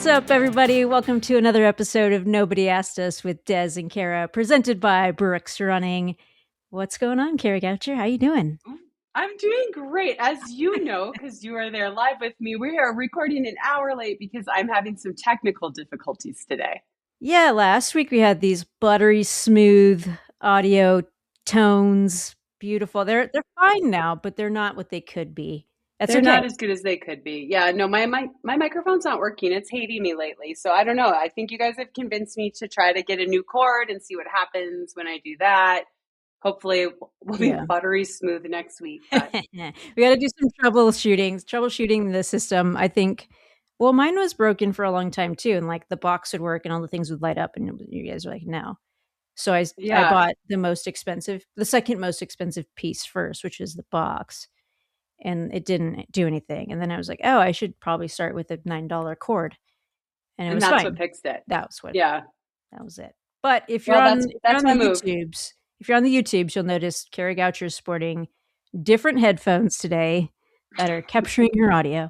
What's up, everybody? Welcome to another episode of Nobody Asked Us with Des and Kara, presented by Brooks Running. What's going on, Kara Goucher? How you doing? I'm doing great. As you know, because you are there live with me, we are recording an hour late because I'm having some technical difficulties today. Yeah, last week we had these buttery smooth audio tones. Beautiful. They're fine now, but they're not what they could be. That's They're okay. not as good as they could be. Yeah, no, my microphone's not working. It's hating me lately. So I don't know. I think you guys have convinced me to try to get a new cord and see what happens when I do that. Hopefully we'll be buttery smooth next week. But. We got to do some troubleshooting the system. I think, well, mine was broken for a long time too. And like the box would work and all the things would light up and you guys were like, no. So I bought the second most expensive piece first, which is the box. And it didn't do anything. And then I was like, oh, I should probably start with a $9 cord. And that's fine. What fixed it. That was what. Yeah. That was it. But if you're on the YouTubes, you'll notice Kara Goucher is sporting different headphones today that are capturing your audio.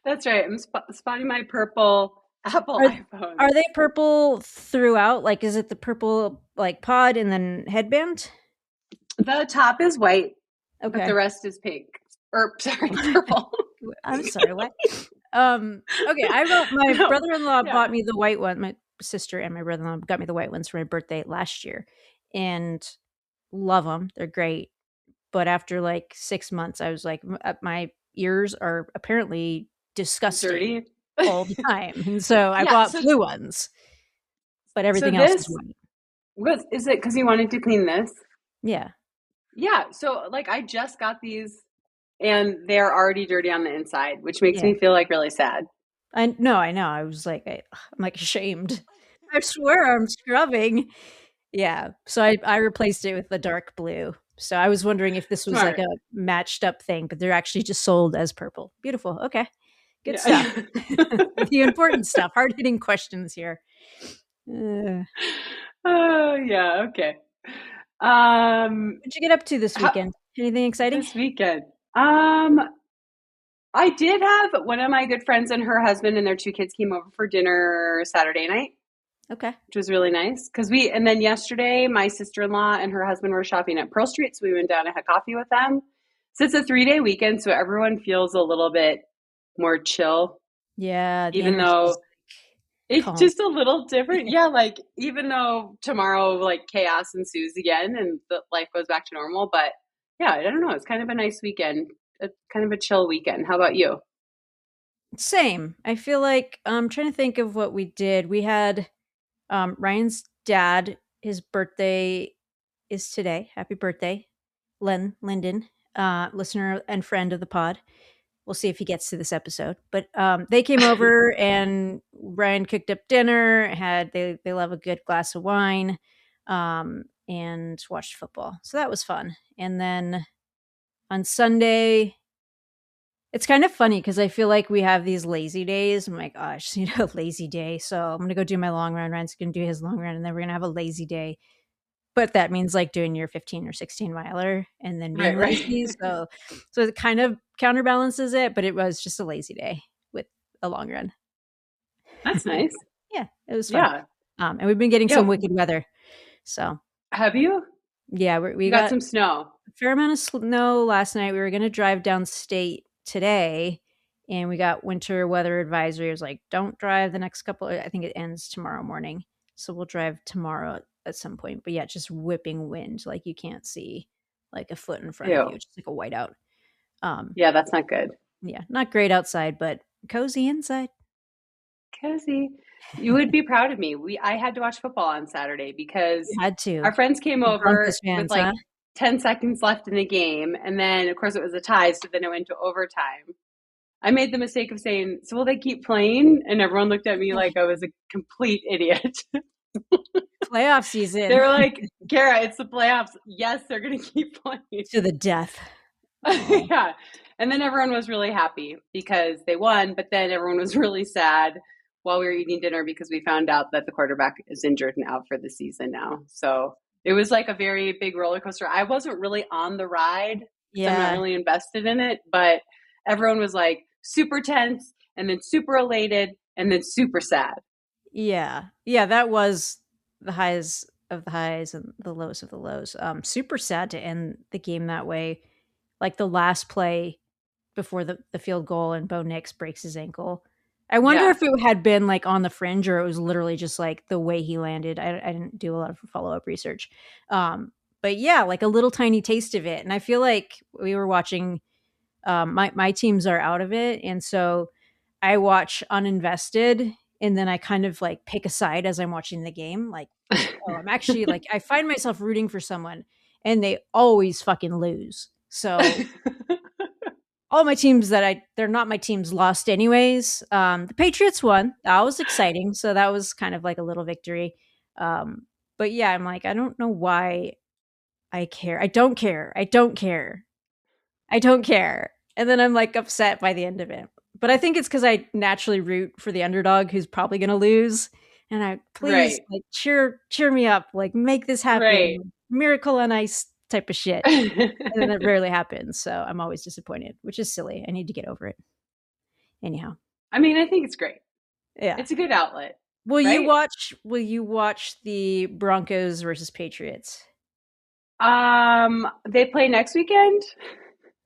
That's right. I'm spotting my purple Apple iPhone. Are they purple throughout? Like, is it the purple like pod and then headband? The top is white. Okay. But the rest is pink. Or sorry, purple. I'm sorry, what? Okay, my brother-in-law bought me the white one. My sister and my brother-in-law got me the white ones for my birthday last year. And love them. They're great. But after like 6 months, I was like, my ears are apparently disgusting. Dirty. All the time. And so I bought blue ones. But everything else is white. Is it because you wanted to clean this? Yeah. Yeah. So like I just got these and they're already dirty on the inside, which makes me feel like really sad. I know. I was like, I'm like ashamed. I swear I'm scrubbing. Yeah. So I replaced it with the dark blue. So I was wondering if this was like a matched up thing, but they're actually just sold as purple. Beautiful. Okay. Good stuff. The important stuff. Hard hitting questions here. Oh yeah. Okay. What'd you get up to this weekend? Anything exciting? This weekend. I did have one of my good friends and her husband and their 2 kids came over for dinner Saturday night. Okay. Which was really nice. And then yesterday, my sister-in-law and her husband were shopping at Pearl Street. So we went down and had coffee with them. So it's a 3-day weekend. So everyone feels a little bit more chill. Yeah. Even though it's calm. Just a little different. Yeah. Like, even though tomorrow, like chaos ensues again and the life goes back to normal. But yeah, I don't know. It's kind of a nice weekend. Kind of a chill weekend. How about you? Same. I feel like I'm trying to think of what we did. We had Ryan's dad, his birthday is today. Happy birthday, Lyndon, listener and friend of the pod. We'll see if he gets to this episode. But they came over and Ryan cooked up dinner. They love a good glass of wine, and watched football. So that was fun. And then on Sunday, it's kind of funny because I feel like we have these lazy days. I'm like, gosh, lazy day. So I'm going to go do my long run. Ryan's going to do his long run and then we're going to have a lazy day. But that means like doing your 15 or 16 miler and then being lazy. So it kind of counterbalances it, but it was just a lazy day with a long run. That's nice. Yeah, it was fun. Yeah. And we've been getting some wicked weather. So have you? Yeah, we got some snow. A fair amount of snow last night. We were going to drive downstate today and we got winter weather advisory. It was like, don't drive the next couple. I think it ends tomorrow morning. So we'll drive tomorrow at some point. But yeah, just whipping wind. Like you can't see like a foot in front of you. It's just like a whiteout. Yeah, that's not good. Yeah, not great outside, but cozy inside. Cozy. You would be proud of me. I had to watch football on Saturday because our friends came over with like 10 seconds left in the game. And then, of course, it was a tie. So then it went to overtime. I made the mistake of saying, so will they keep playing? And everyone looked at me like I was a complete idiot. Playoff season. They were like, Kara, it's the playoffs. Yes, they're going to keep playing. To the death. Yeah. And then everyone was really happy because they won. But then everyone was really sad while we were eating dinner because we found out that the quarterback is injured and out for the season now. So it was like a very big roller coaster. I wasn't really on the ride. Yeah. I'm not really invested in it, but everyone was like super tense and then super elated and then super sad. Yeah. Yeah, that was the highs of the highs and the lows of the lows. Super sad to end the game that way. Like the last play before the field goal and Bo Nix breaks his ankle. I wonder Yeah. if it had been like on the fringe or it was literally just like the way he landed. I didn't do a lot of follow-up research. But yeah, like a little tiny taste of it. And I feel like we were watching my teams are out of it. And so I watch uninvested and then I kind of like pick a side as I'm watching the game. Like, oh, I'm actually like, I find myself rooting for someone and they always fucking lose. So all my teams they're not my teams lost anyways. The Patriots won. That was exciting. So that was kind of like a little victory. But yeah, I'm like, I don't know why I care. I don't care. I don't care. I don't care. And then I'm like upset by the end of it. But I think it's because I naturally root for the underdog who's probably going to lose. And I please Right. like cheer me up, like make this Right. happen, miracle on ice type of shit. And then it rarely happens, so I'm always disappointed, which is silly. I need to get over it. Anyhow, I mean, I think it's great. yeah. It's a good outlet, Will you right? watch? Will you watch the Broncos versus Patriots? They play next weekend.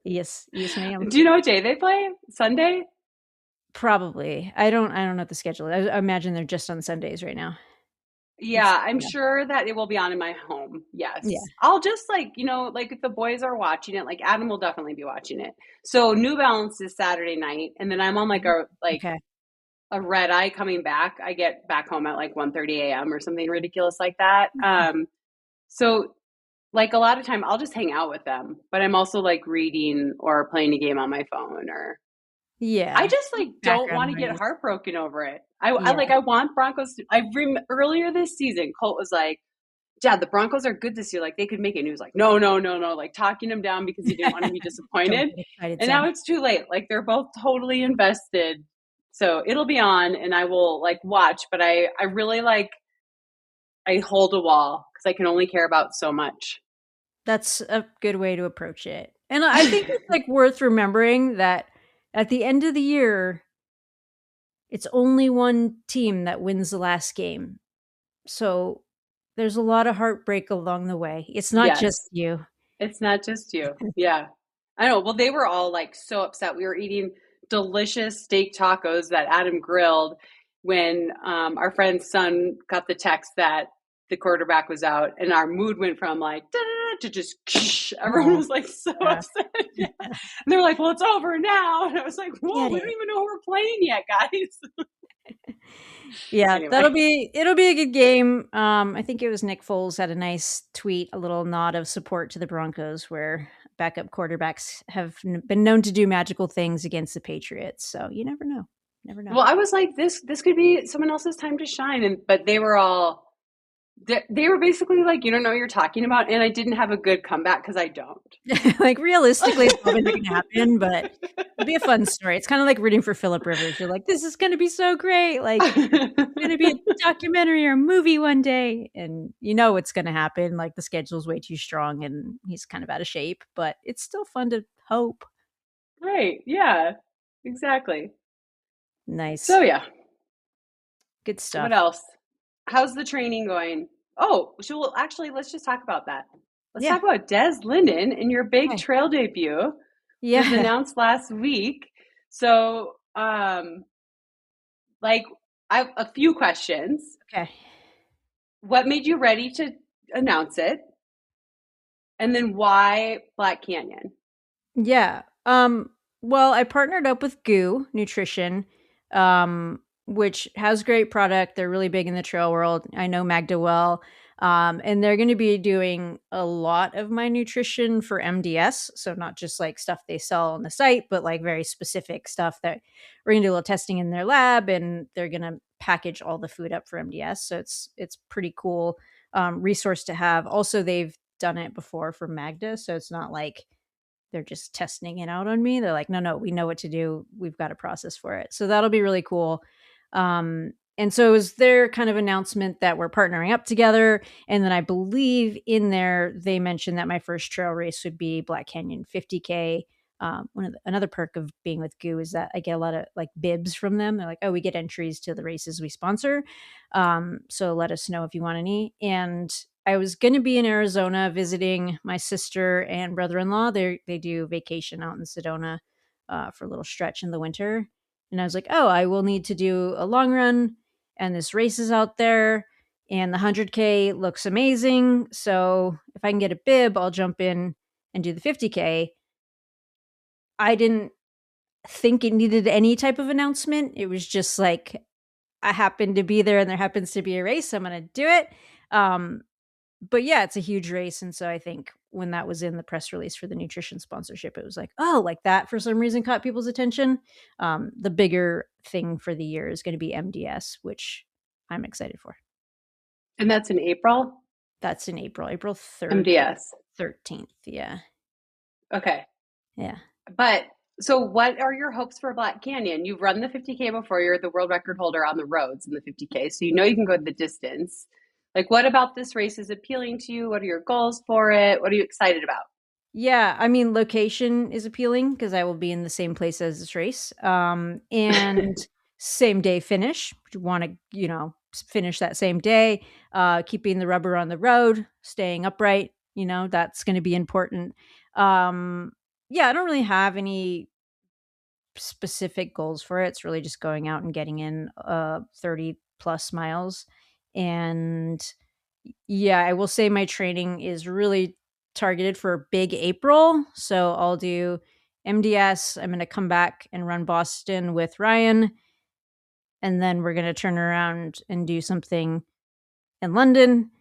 Yes, yes, ma'am. Do you know what day they play? Sunday? Probably. I don't know what the schedule is. I imagine they're just on Sundays right now. Yeah, I'm sure that it will be on in my home. Yes. Yeah. I'll just like, like if the boys are watching it, like Adam will definitely be watching it. So New Balance is Saturday night, and then I'm on like Okay. a red eye coming back. I get back home at like 1:30 a.m. or something ridiculous like that. So like a lot of time I'll just hang out with them, but I'm also like reading or playing a game on my phone or I Yeah. just like don't Background want to get noise. heartbroken over it. I Yeah. like I want Broncos earlier this season Colt was like, "Dad, the Broncos are good this year. Like they could make it." And he was like, "No, no, no, no," like talking him down because he didn't want to be Don't disappointed. get excited, And son. now it's too late. Like they're both totally invested. So it'll be on and I will like watch, but I really like I hold a wall because I can only care about so much. That's a good way to approach it. And I think it's like worth remembering that at the end of the year, it's only one team that wins the last game. So there's a lot of heartbreak along the way. It's not just Yes. you. It's not just you. Yeah. I know. Well, they were all like so upset. We were eating delicious steak tacos that Adam grilled when our friend's son got the text that the quarterback was out, and our mood went from like to just everyone Oh, was like so yeah. upset. Yeah. And they're like, "Well, it's over now," and I was like, "Whoa, Get we don't it. even know who we're playing yet, guys." Yeah, Anyway, it'll be a good game. I think it was Nick Foles had a nice tweet, a little nod of support to the Broncos, where backup quarterbacks have been known to do magical things against the Patriots. So you never know, never know. well, I was like, this could be someone else's time to shine, but they were all. They were basically like, you don't know what you're talking about, and I didn't have a good comeback because I don't. Like realistically, it's probably not going to happen, but it'll be a fun story. It's kind of like rooting for Philip Rivers. You're like, this is going to be so great. Like, it's going to be a documentary or a movie one day, and you know it's going to happen. Like the schedule's way too strong, and he's kind of out of shape, but it's still fun to hope. Right. Yeah, exactly. Nice, So yeah, good what stuff. else? How's the training going? Oh, so well, actually, let's just talk about that. Let's Yeah, talk about Des Linden and your big okay. trail debut was Yeah, announced last week. So, like, I have a few questions. okay. What made you ready to announce it? And then why Black Canyon? Yeah. Well, I partnered up with Goo Nutrition, which has great product. They're really big in the trail world. I know Magda well. And they're going to be doing a lot of my nutrition for MDS. So not just like stuff they sell on the site, but like very specific stuff that we're going to do a little testing in their lab and they're going to package all the food up for MDS. So it's pretty cool resource to have. Also, they've done it before for Magda. So it's not like they're just testing it out on me. They're like, no, we know what to do. We've got a process for it. So that'll be really cool. And so it was their kind of announcement that we're partnering up together. And then I believe in there, they mentioned that my first trail race would be Black Canyon 50K. Another perk of being with GU is that I get a lot of like bibs from them. They're like, oh, we get entries to the races we sponsor. So let us know if you want any. And I was going to be in Arizona visiting my sister and brother-in-law. They do vacation out in Sedona for a little stretch in the winter. And I was like, oh, I will need to do a long run, and this race is out there, and the 100K looks amazing. So if I can get a bib, I'll jump in and do the 50K. I didn't think it needed any type of announcement. It was just like, I happen to be there and there happens to be a race, so I'm going to do it. But yeah, it's a huge race. And so I think when that was in the press release for the nutrition sponsorship, it was like, oh, like that for some reason caught people's attention. The bigger thing for the year is going to be MDS, which I'm excited for. And that's in April? That's in April 3rd. MDS. 13th. Yeah. Okay. Yeah. But so what are your hopes for Black Canyon? You've run the 50K before. You're the world record holder on the roads in the 50K. So you know you can go the distance. Like, what about this race is appealing to you? What are your goals for it? What are you excited about? Yeah, I mean, location is appealing because I will be in the same place as this race. And same day finish. You want to, finish that same day, keeping the rubber on the road, staying upright, that's going to be important. Yeah, I don't really have any specific goals for it. It's really just going out and getting in 30 plus miles. And yeah, I will say my training is really targeted for big April. So I'll do MDS. I'm going to come back and run Boston with Ryan. And then we're going to turn around and do something in London.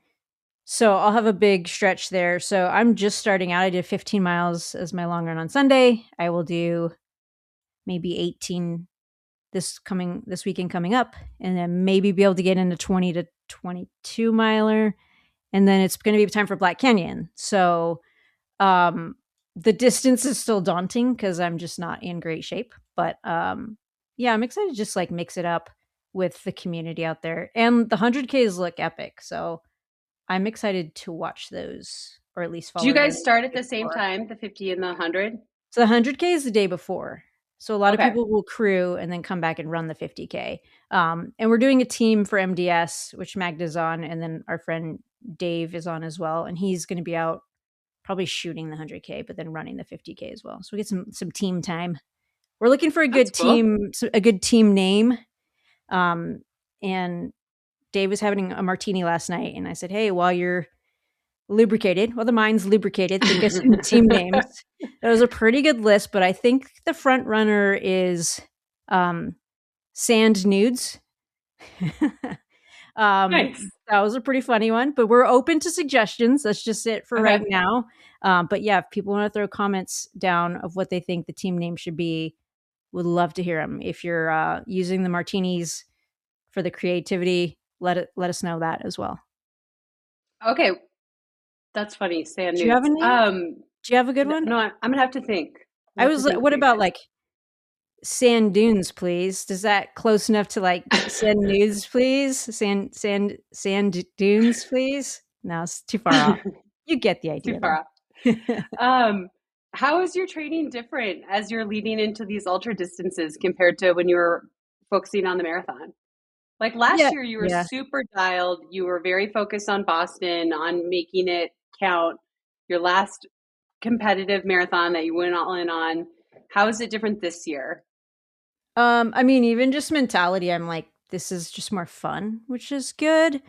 So I'll have a big stretch there. So I'm just starting out. I did 15 miles as my long run on Sunday. I will do maybe 18 this weekend coming up, and then maybe be able to get into 20 to 22 miler. And then it's going to be time for Black Canyon. So the distance is still daunting because I'm just not in great shape. But yeah, I'm excited to just like mix it up with the community out there. And the 100Ks look epic. So I'm excited to watch those, or at least follow. Do you guys start at the same time, the 50 and the 100? So the 100K is the day before. So a lot of people will crew and then come back and run the 50K. And we're doing a team for MDS, which Magda's on, and then our friend Dave is on as well. And he's going to be out probably shooting the 100K, but then running the 50K as well. So we get some team time. We're looking for a good team, a good team name. And Dave was having a martini last night, and I said, hey, while you're lubricated, the mind's lubricated, think of some team names. That was a pretty good list, but I think the front runner is Sand Nudes. Nice. That was a pretty funny one, but we're open to suggestions. That's just it for right now. But yeah, if people want to throw comments down of what they think the team name should be, would love to hear them. If you're using the martinis for the creativity, let us know that as well. Okay. That's funny. Sand Do you have a name? Do you have a good one? No, I'm going to have to think. What about like sand dunes, please? Does that close enough to like sand nudes, please? Sand dunes, please? No, it's too far off. You get the idea. Too far off. How is your training different as you're leading into these ultra distances compared to when you were focusing on the marathon? Like last year, you were super dialed. You were very focused on Boston, on making it count. Your last competitive marathon that you went all in on. How is it different this year? I mean, even just mentality, I'm like, this is just more fun, which is good.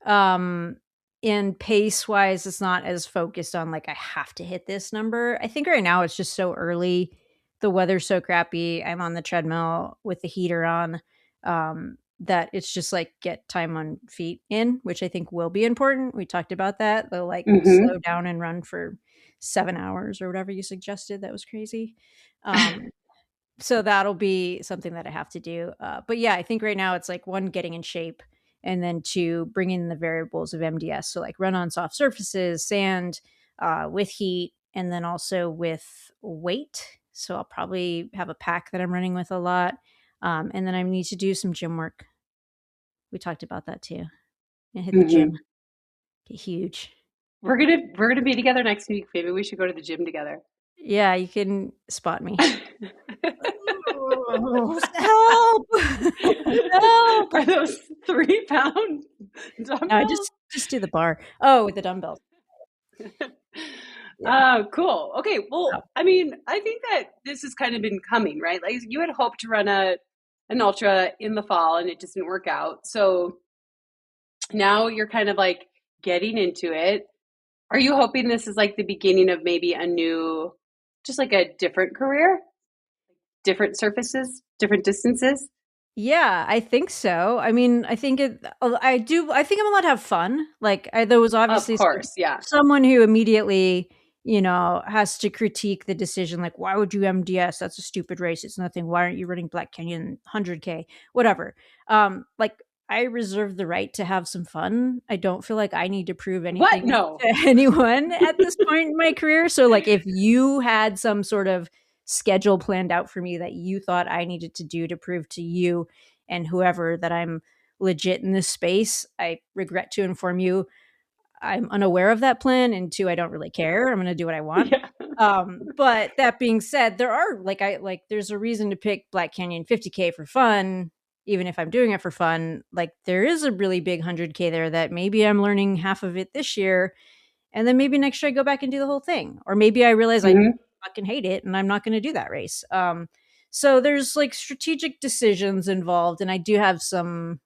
And pace wise, it's not as focused on like, I have to hit this number. I think right now it's just so early. The weather's so crappy. I'm on the treadmill with the heater on. That it's just like get time on feet in, which I think will be important. We talked about that. They'll like slow down and run for 7 hours or whatever you suggested. That was crazy. So that'll be something that I have to do. But yeah, I think right now it's like one, getting in shape, and then two, bringing in the variables of MDS. So like run on soft surfaces, sand, with heat, and then also with weight. So I'll probably have a pack that I'm running with a lot. And then I need to do some gym work. We talked about that too. And hit the gym. Get huge. We're gonna be together next week. Maybe we should go to the gym together. Yeah, you can spot me. Oh, help! Help! Are those 3-pound No, dumbbells? just do the bar. Oh, with the dumbbells. Yeah. Cool. Okay. Well, Oh. I mean, I think that this has kind of been coming, right? Like you had hoped to run an ultra in the fall and it just didn't work out. So now you're kind of like getting into it. Are you hoping this is like the beginning of maybe a new, just like a different career, different surfaces, different distances? Yeah, I think so. I mean, I think I think I'm allowed to have fun. Like, there was Of obviously course. Yeah. someone who immediately, has to critique the decision. Like, why would you MDS? That's a stupid race. It's nothing. Why aren't you running Black Canyon 100K? Whatever. Like, I reserve the right to have some fun. I don't feel like I need to prove What? anything No. to anyone at this point in my career. So, like, if you had some sort of schedule planned out for me that you thought I needed to do to prove to you and whoever that I'm legit in this space, I regret to inform you I'm unaware of that plan, and two, I don't really care. I'm going to do what I want. Yeah. But that being said, there are there's a reason to pick Black Canyon 50K for fun, even if I'm doing it for fun. Like, there is a really big 100K there that maybe I'm learning half of it this year, and then maybe next year I go back and do the whole thing, or maybe I realize I Mm-hmm. fucking hate it and I'm not going to do that race. So there's like strategic decisions involved, and I do have some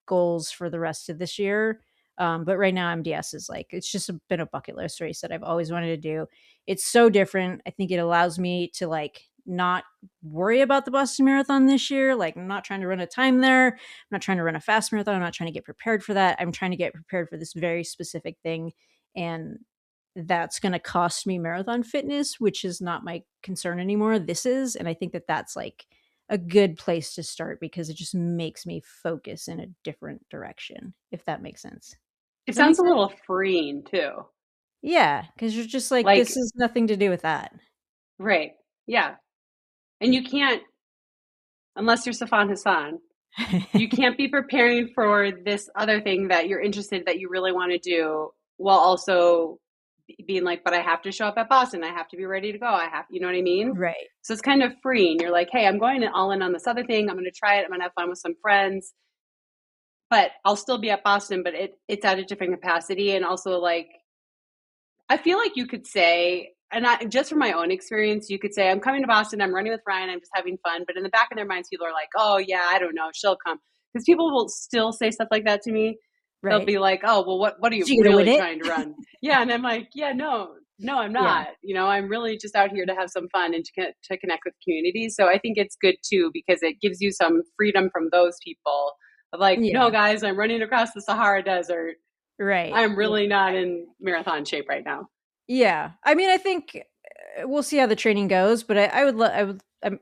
goals for the rest of this year. But right now, MDS is like, it's just been a bucket list race that I've always wanted to do. It's so different. I think it allows me to like not worry about the Boston Marathon this year. Like, I'm not trying to run a time there. I'm not trying to run a fast marathon. I'm not trying to get prepared for that. I'm trying to get prepared for this very specific thing. And that's going to cost me marathon fitness, which is not my concern anymore. This is. And I think that that's like a good place to start because it just makes me focus in a different direction, if that makes sense. It Does that make sounds a sense? little freeing too. Yeah, because you're just like, this Like, has nothing to do with that. right. Yeah. And you can't, unless you're Safan Hassan, you can't be preparing for this other thing that you're interested, that you really want to do, while also being like, but I have to show up at Boston. I have to be ready to go. I have, you know what I mean? Right. So it's kind of freeing. You're like, hey, I'm going all in on this other thing. I'm going to try it. I'm going to have fun with some friends, but I'll still be at Boston, but it's at a different capacity. And also, like, I feel like you could say, and just from my own experience, you could say, I'm coming to Boston, I'm running with Ryan, I'm just having fun. But in the back of their minds, people are like, oh, yeah, I don't know, she'll come. Because people will still say stuff like that to me. They'll Right. be like, oh, well, what are you You gonna win really it? trying to run? Yeah. And I'm like, yeah, no, I'm Yeah. not. I'm really just out here to have some fun and to connect with communities. So I think it's good too, because it gives you some freedom from those people of like, Yeah. no, guys, I'm running across the Sahara Desert. Right. I'm really not in marathon shape right now. Yeah. I mean, I think we'll see how the training goes, but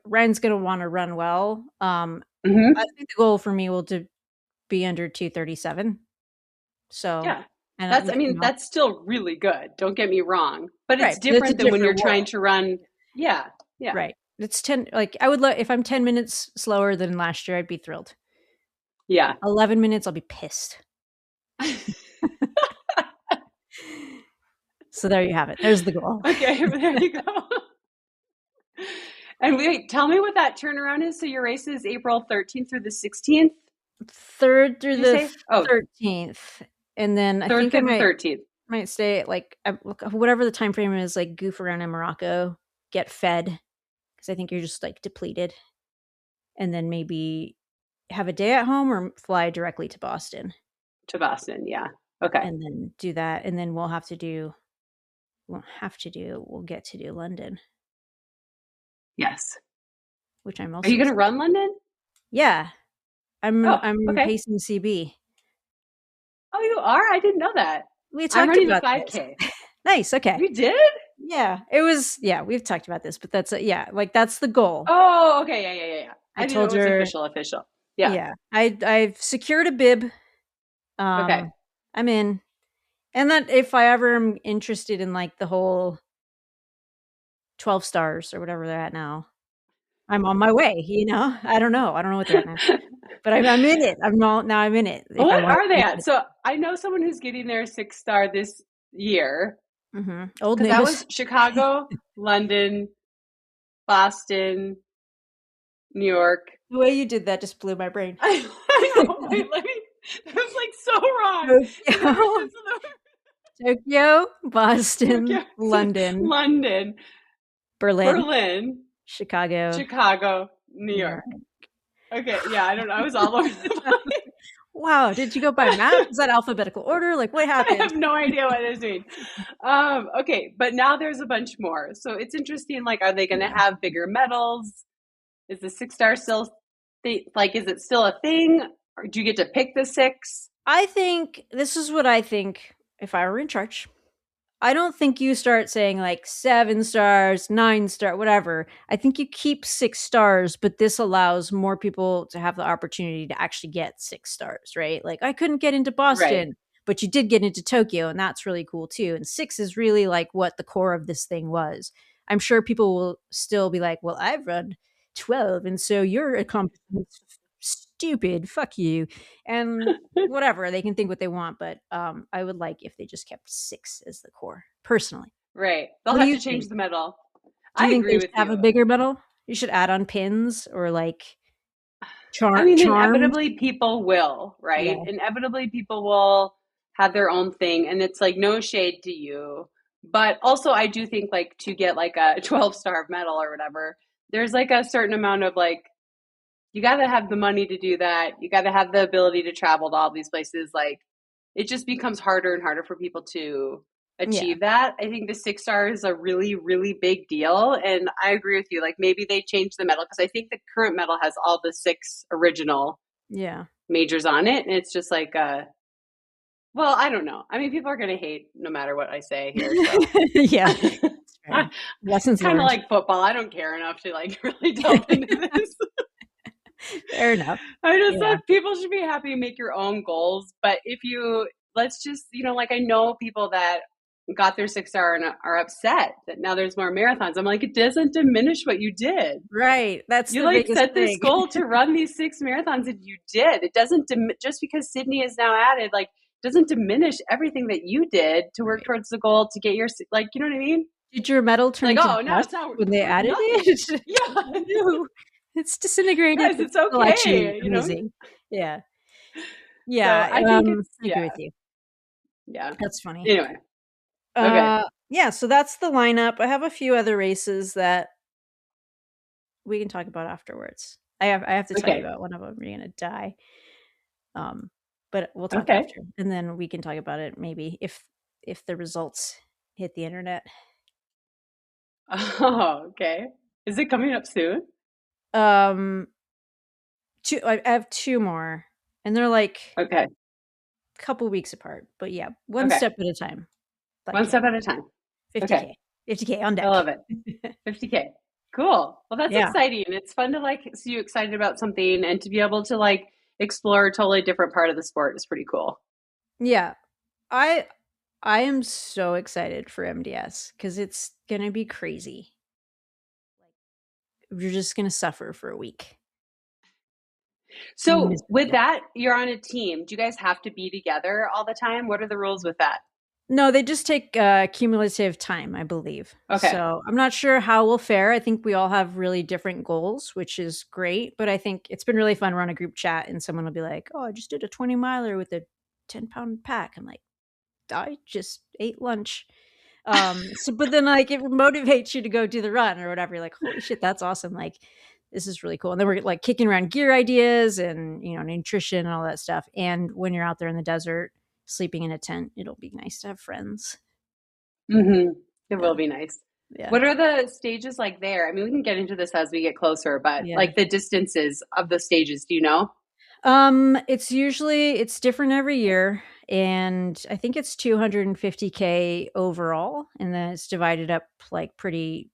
Ryan's going to want to run well. Mm-hmm. I think the goal for me will to be under 237. So, Yeah. and That's still really good. Don't get me wrong. But right. it's It's a different than when you're different trying world. to run. Yeah. Yeah. Right. It's 10, like if I'm 10 minutes slower than last year, I'd be thrilled. Yeah. 11 minutes, I'll be pissed. So there you have it. There's the goal. Okay, there you go. And wait, tell me what that turnaround is. So your race is April 13th through the 16th? 3rd through the Oh, 13th. And then I 3rd think I through the 13th. might stay like whatever the time frame is, like goof around in Morocco, get fed, because I think you're just like depleted. And then maybe have a day at home or fly directly to Boston. To Boston, yeah. Okay. And then do that. And then we'll get to do London. Yes. Which I'm also Are you going to run London? Yeah. I'm okay. pacing CB. Oh, you are? I didn't know that. We I'm talked running about the 5K. Nice. Okay. You did? Yeah. It was. Yeah. We've talked about this, but that's like that's the goal. Oh, okay. Yeah. I told her it was official. Yeah. Yeah. I've secured a bib. Okay. I'm in, and that if I ever am interested in like the whole 12 stars or whatever they're at now, I'm on my way. I don't know what they're at now. But I'm in it. I'm in it. What are they at? So I know someone who's getting their 6-star this year. Old Because that news. was Chicago, London, Boston, New York. The way you did that just blew my brain. I know. Wait, that was like so wrong. Tokyo, Boston, Tokyo, London, London, Berlin, Chicago, New York. Okay, yeah, I don't know. I was all over the place. Wow, did you go by map? Is that alphabetical order? Like, what happened? I have no idea what it means. Okay, but now there's a bunch more. So it's interesting. Like, are they going to have bigger medals? Is the 6-star still, like, is it still a thing? Or do you get to pick the 6? I think, this is what I think if I were in charge. I don't think you start saying like 7 stars, 9 star, whatever. I think you keep 6 stars, but this allows more people to have the opportunity to actually get 6 stars, right? Like, I couldn't get into Boston, Right. but you did get into Tokyo, and that's really cool too. And 6 is really like what the core of this thing was. I'm sure people will still be like, well, I've run 12, and so your accomplishment's stupid. Fuck you. And whatever, they can think what they want, but I would like if they just kept 6 as the core, personally. Right. They'll have to change the medal. Do you think they should have a bigger medal? You should add on pins or like charms. Inevitably people will, right? Yeah. Inevitably people will have their own thing, and it's like no shade to you. But also I do think like to get like a 12-star medal or whatever, there's like a certain amount of like, you got to have the money to do that. You got to have the ability to travel to all these places. Like, it just becomes harder and harder for people to achieve that. I think the 6-star is a really, really big deal. And I agree with you. Like, maybe they change the medal, because I think the current medal has all the 6 original majors on it. And it's just like, well, I don't know. I mean, people are going to hate no matter what I say here. So. Yeah. Lessons kind of like football. I don't care enough to like really delve into this. Fair enough. I just thought people should be happy to make your own goals. But if you, let's just, like I know people that got their 6-star and are upset that now there's more marathons. I'm like, it doesn't diminish what you did. Right. That's you like set this goal to run these 6 marathons, and you did. It doesn't, just because Sydney is now added, like, doesn't diminish everything that you did to work towards the goal to get your, like, you know what I mean? Did your medal turn like, oh, no, it's not when they added it? Yeah. No. It's disintegrated. Guys, it's okay. Amazing. Yeah. Yeah. So I think it's, I agree with you. Yeah. That's funny. Anyway. Okay. Yeah, so that's the lineup. I have a few other races that we can talk about afterwards. I have to tell you about one of them. You're gonna die. But we'll talk after, and then we can talk about it maybe if the results hit the internet. Oh, okay. Is it coming up soon? I have 2 more, and they're like a couple weeks apart. But yeah, one step at a time. One step at a time. 50K. 50K on deck. I love it. 50K. Cool. Well, that's exciting. It's fun to like see you excited about something, and to be able to like explore a totally different part of the sport is pretty cool. Yeah. I am so excited for MDS because it's gonna be crazy. Like, you're just gonna suffer for a week. So with that, you're on a team. Do you guys have to be together all the time? What are the rules with that? No, they just take cumulative time, I believe. Okay. So I'm not sure how we'll fare. I think we all have really different goals, which is great. But I think it's been really fun. We're on a group chat, and someone will be like, "Oh, I just did a 20 miler with a 10-pound pack." I'm like, I just ate lunch. But then like it motivates you to go do the run or whatever. You're like, holy shit, that's awesome. Like, this is really cool. And then we're like kicking around gear ideas and, nutrition and all that stuff. And when you're out there in the desert, sleeping in a tent, it'll be nice to have friends. Mm-hmm. It will be nice. Yeah. What are the stages like there? I mean, we can get into this as we get closer, but like the distances of the stages, do you know? It's different every year, and I think it's 250K overall, and then it's divided up like pretty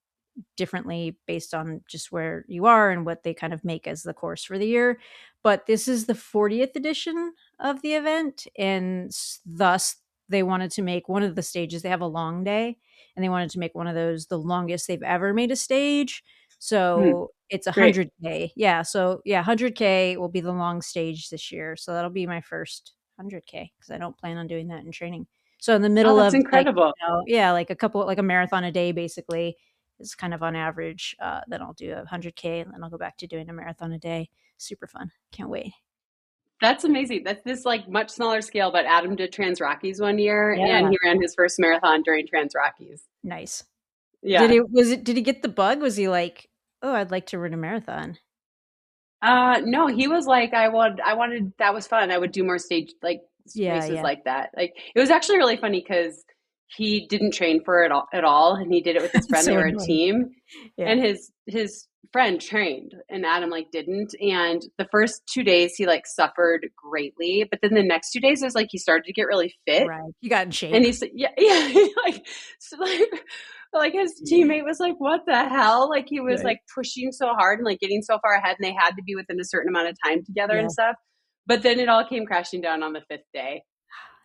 differently based on just where you are and what they kind of make as the course for the year. But this is the 40th edition of the event, and thus they wanted to make one of the stages. They have a long day, and they wanted to make one of those the longest they've ever made a stage. So it's 100K. Yeah. So 100K will be the long stage this year. So that'll be my first 100K because I don't plan on doing that in training. So in the middle that's of incredible. like a marathon a day basically is kind of on average. Then I'll do 100K and then I'll go back to doing a marathon a day. Super fun. Can't wait. That's amazing. That's this like much smaller scale, but Adam did Trans Rockies one year and Yeah. he ran his first marathon during Trans Rockies. Nice. Yeah. Did he get the bug? Was he like, oh, I'd like to run a marathon? No, he was like, I wanted, that was fun. I would do more stage like races like that. Like it was actually really funny because he didn't train for it at all, and he did it with his friend. So they were annoying. a team, Yeah. and his friend trained, and Adam like didn't. And the first 2 days he like suffered greatly, but then the next 2 days it was like he started to get really fit. Right. You got in shape. And he's yeah like so like his teammate was like, what the hell? Like he was like pushing so hard and like getting so far ahead, and they had to be within a certain amount of time together and stuff. But then it all came crashing down on the 5th day.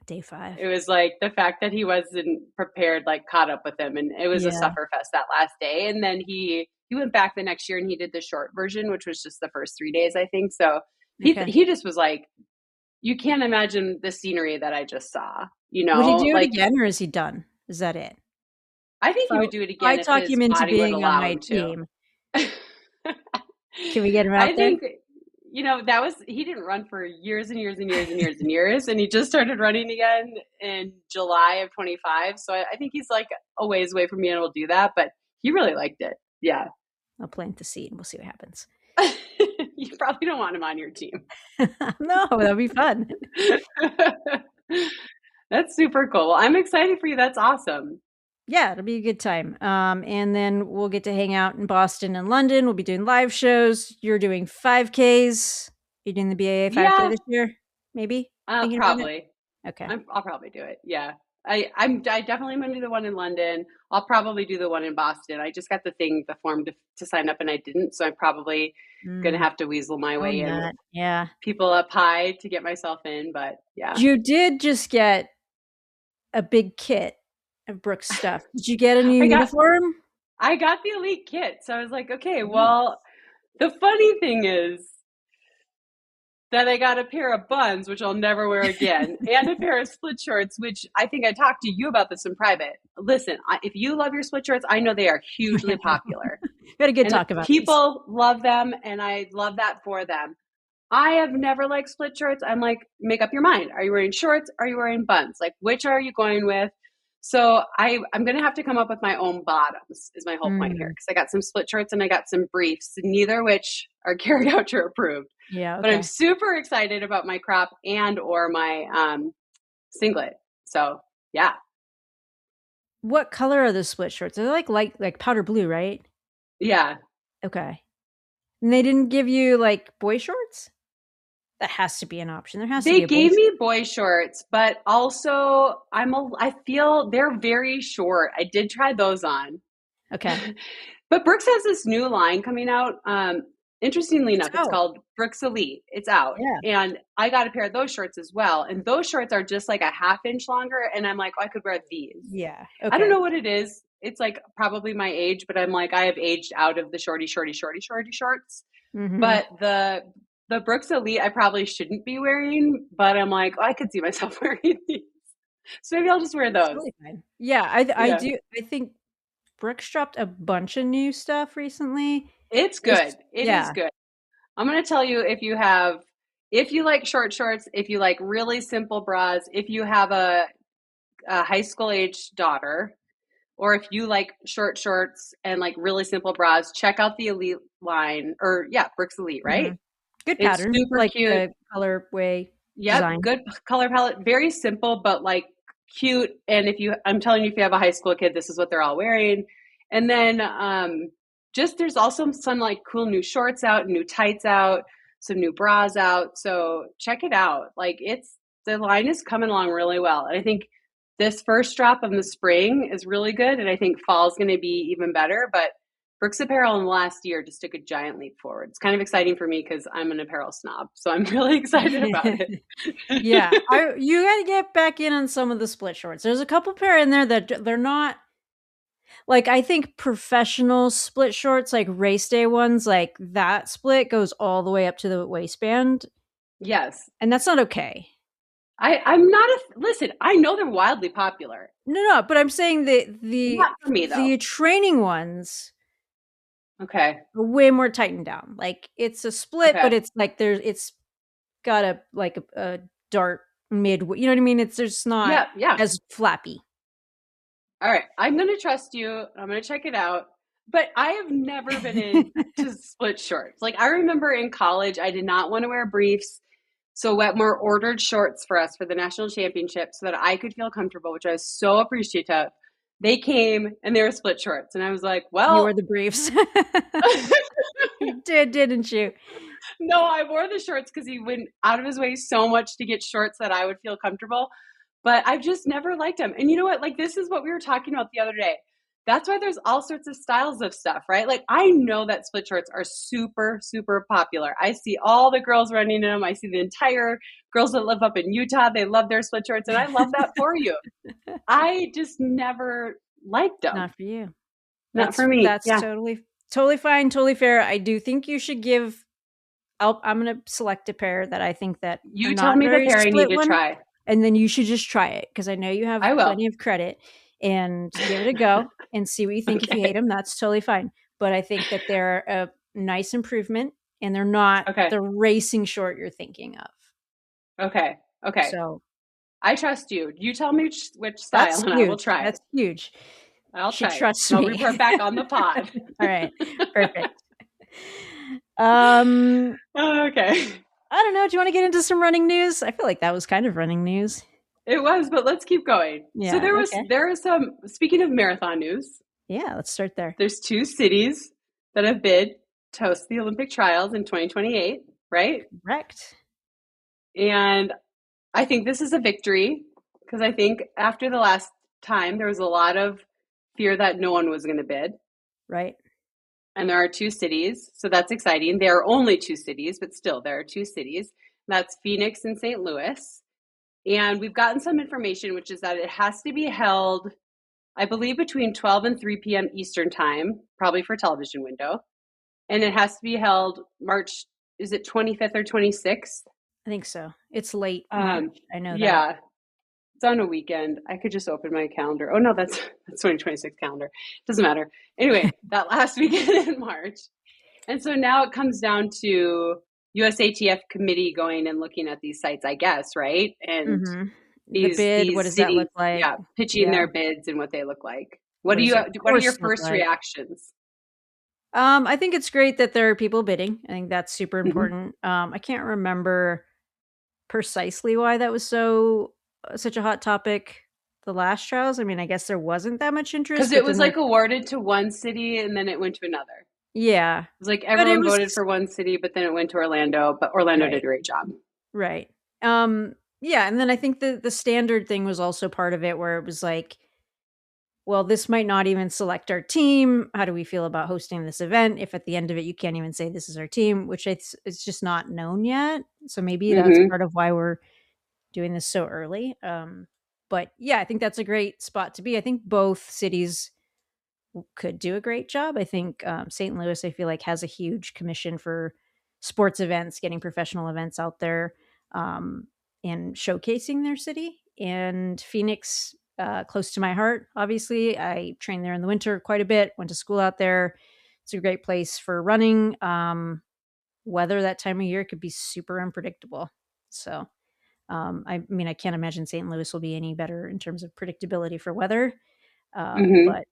Day 5. It was like the fact that he wasn't prepared, like caught up with him. And it was a sufferfest that last day. And then he went back the next year and he did the short version, which was just the first 3 days, I think. So he just was like, you can't imagine the scenery that I just saw, you know? Would he do like, it again or is he done? Is that it? I think he would do it again. I talk him into being on my team. Can we get him out there? I think, you know, he didn't run for years and years and years and years and years. And he just started running again in July of 25. So I think he's like a ways away from being able to do that, but he really liked it. Yeah. I'll plant the seed and we'll see what happens. You probably don't want him on your team. No, that'd be fun. That's super cool. I'm excited for you. That's awesome. Yeah, it'll be a good time. And then we'll get to hang out in Boston and London. We'll be doing live shows. You're doing 5Ks. You're doing the BAA 5K this year? Maybe? Probably. Okay. I'll probably do it. Yeah. I definitely am going to do the one in London. I'll probably do the one in Boston. I just got the form to sign up and I didn't. So I'm probably going to have to weasel my way in. Yeah. People up high to get myself in, but yeah. You did just get a big kit of Brooks stuff. Did you get a new uniform? I got the elite kit. So I was like, okay, well, the funny thing is that I got a pair of buns, which I'll never wear again, and a pair of split shorts, which I think I talked to you about this in private. Listen, if you love your split shorts, I know they are hugely popular. We had a good talk about people love them, and I love that for them. I have never liked split shorts. I'm like, make up your mind. Are you wearing shorts? Are you wearing buns? Like, which are you going with? So I'm going to have to come up with my own bottoms is my whole point here. Because I got some split shorts and I got some briefs, neither of which are carried out or approved. Yeah. Okay. But I'm super excited about my crop and or my singlet. So yeah. What color are the split shorts? They're like powder blue, right? Yeah. Okay. And they didn't give you like boy shorts? That has to be an option. There has to be. They gave me boy shorts, but also I feel they're very short. I did try those on. Okay. But Brooks has this new line coming out. Interestingly enough, it's called Brooks Elite. It's out. Yeah. And I got a pair of those shorts as well. And those shorts are just like a half inch longer. And I'm like, I could wear these. Yeah. Okay. I don't know what it is. It's like probably my age, but I'm like, I have aged out of the shorty shorts. Mm-hmm. But the Brooks Elite, I probably shouldn't be wearing, but I'm like, I could see myself wearing these. So maybe I'll just wear those. Totally fine. Yeah, I do. I think Brooks dropped a bunch of new stuff recently. It's good. It is good. I'm going to tell you if you like short shorts, if you like really simple bras, if you have a high school age daughter, or if you like short shorts and like really simple bras, check out the Elite line Brooks Elite, right? Mm-hmm. Good pattern. It's super cute. The colorway design. Good color palette. Very simple, but like cute. And I'm telling you, if you have a high school kid, this is what they're all wearing. And then there's also some like cool new shorts out, new tights out, some new bras out. So check it out. Like the line is coming along really well. And I think this first drop of the spring is really good. And I think fall is going to be even better. But Brooks Apparel in the last year just took a giant leap forward. It's kind of exciting for me because I'm an apparel snob. So I'm really excited about it. Yeah. You got to get back in on some of the split shorts. There's a couple pair in there that they're not, like, I think professional split shorts, like race day ones, like that split goes all the way up to the waistband. Yes. And that's not okay. I'm not listen, I know they're wildly popular. No, but I'm saying Not for me though. the training ones Okay. are way more tightened down. Like it's a split, but Okay. it's like it's got a dart mid, you know what I mean? It's just not Yeah. as flappy. All right. I'm going to trust you. I'm going to check it out. But I have never been into split shorts. Like I remember in college, I did not want to wear briefs. So Wetmore ordered shorts for us for the national championship so that I could feel comfortable, which I was so appreciative of. They came and they were split shorts. And I was like, You wore well, the briefs. You did, didn't you? no, I wore the shorts because he went out of his way so much to get shorts that I would feel comfortable. But I've just never liked them. And you know what? Like, this is what we were talking about the other day. That's why there's all sorts of styles of stuff, right? Like, I know that split shorts are super, super popular. I see all the girls running in them. I see the entire girls that live up in Utah. They love their split shorts. And I love that for you. I just never liked them. Not for you. Not for me. That's Yeah. totally fine, totally fair. I do think you should give. I'm going to select a pair that I think that You are tell not me the very pair I need split to one, try. and then you should just try it because I know you have I will. plenty of credit, and give it a go and see what you think. Okay. If you hate them, that's totally fine. But I think that they're a nice improvement, and they're not the racing short you're thinking of. Okay. So I trust you. You tell me which style, and I will try That's it. huge. I'll Should try trust it. I'll me. report back on the pod. All right. Perfect. Okay. I don't know. Do you want to get into some running news? I feel like that was kind of running news. It was, but let's keep going. Yeah. So there is some, speaking of marathon news. Yeah, let's start there. There's 2 cities that have bid to host the Olympic trials in 2028, right? Correct. And I think this is a victory because I think after the last time, there was a lot of fear that no one was going to bid. Right. And there are 2 cities, so that's exciting. There are only 2 cities, but still there are 2 cities. That's Phoenix and St. Louis. And we've gotten some information, which is that it has to be held, I believe, between 12 and 3 p.m. Eastern time, probably for television window. And it has to be held March, is it 25th or 26th? I think so. It's late March. I know that. Yeah. It's on a weekend. I could just open my calendar. Oh no, that's 2026 calendar. Doesn't matter. Anyway, that last weekend in March. And so now it comes down to USATF committee going and looking at these sites, I guess, right? And the bid, what does that look like? Yeah, pitching their bids and what they look like. What are your first reactions? I think it's great that there are people bidding. I think that's super important. I can't remember precisely why that was such a hot topic the last trials. I mean, I guess there wasn't that much interest because it was like awarded to one city and then it went to another. Yeah, it was like everyone voted for one city, but then it went to Orlando. But Orlando did a great job. Right. Yeah, and then I think the standard thing was also part of it, where it was like, well, this might not even select our team. How do we feel about hosting this event if at the end of it you can't even say this is our team, which it's just not known yet. So maybe that's part of why we're doing this so early. But yeah, I think that's a great spot to be. I think both cities could do a great job. I think St. Louis, I feel like, has a huge commission for sports events, getting professional events out there, and showcasing their city. And Phoenix, close to my heart, obviously. I trained there in the winter quite a bit, went to school out there. It's a great place for running. Weather that time of year could be super unpredictable. So, I mean, I can't imagine St. Louis will be any better in terms of predictability for weather. But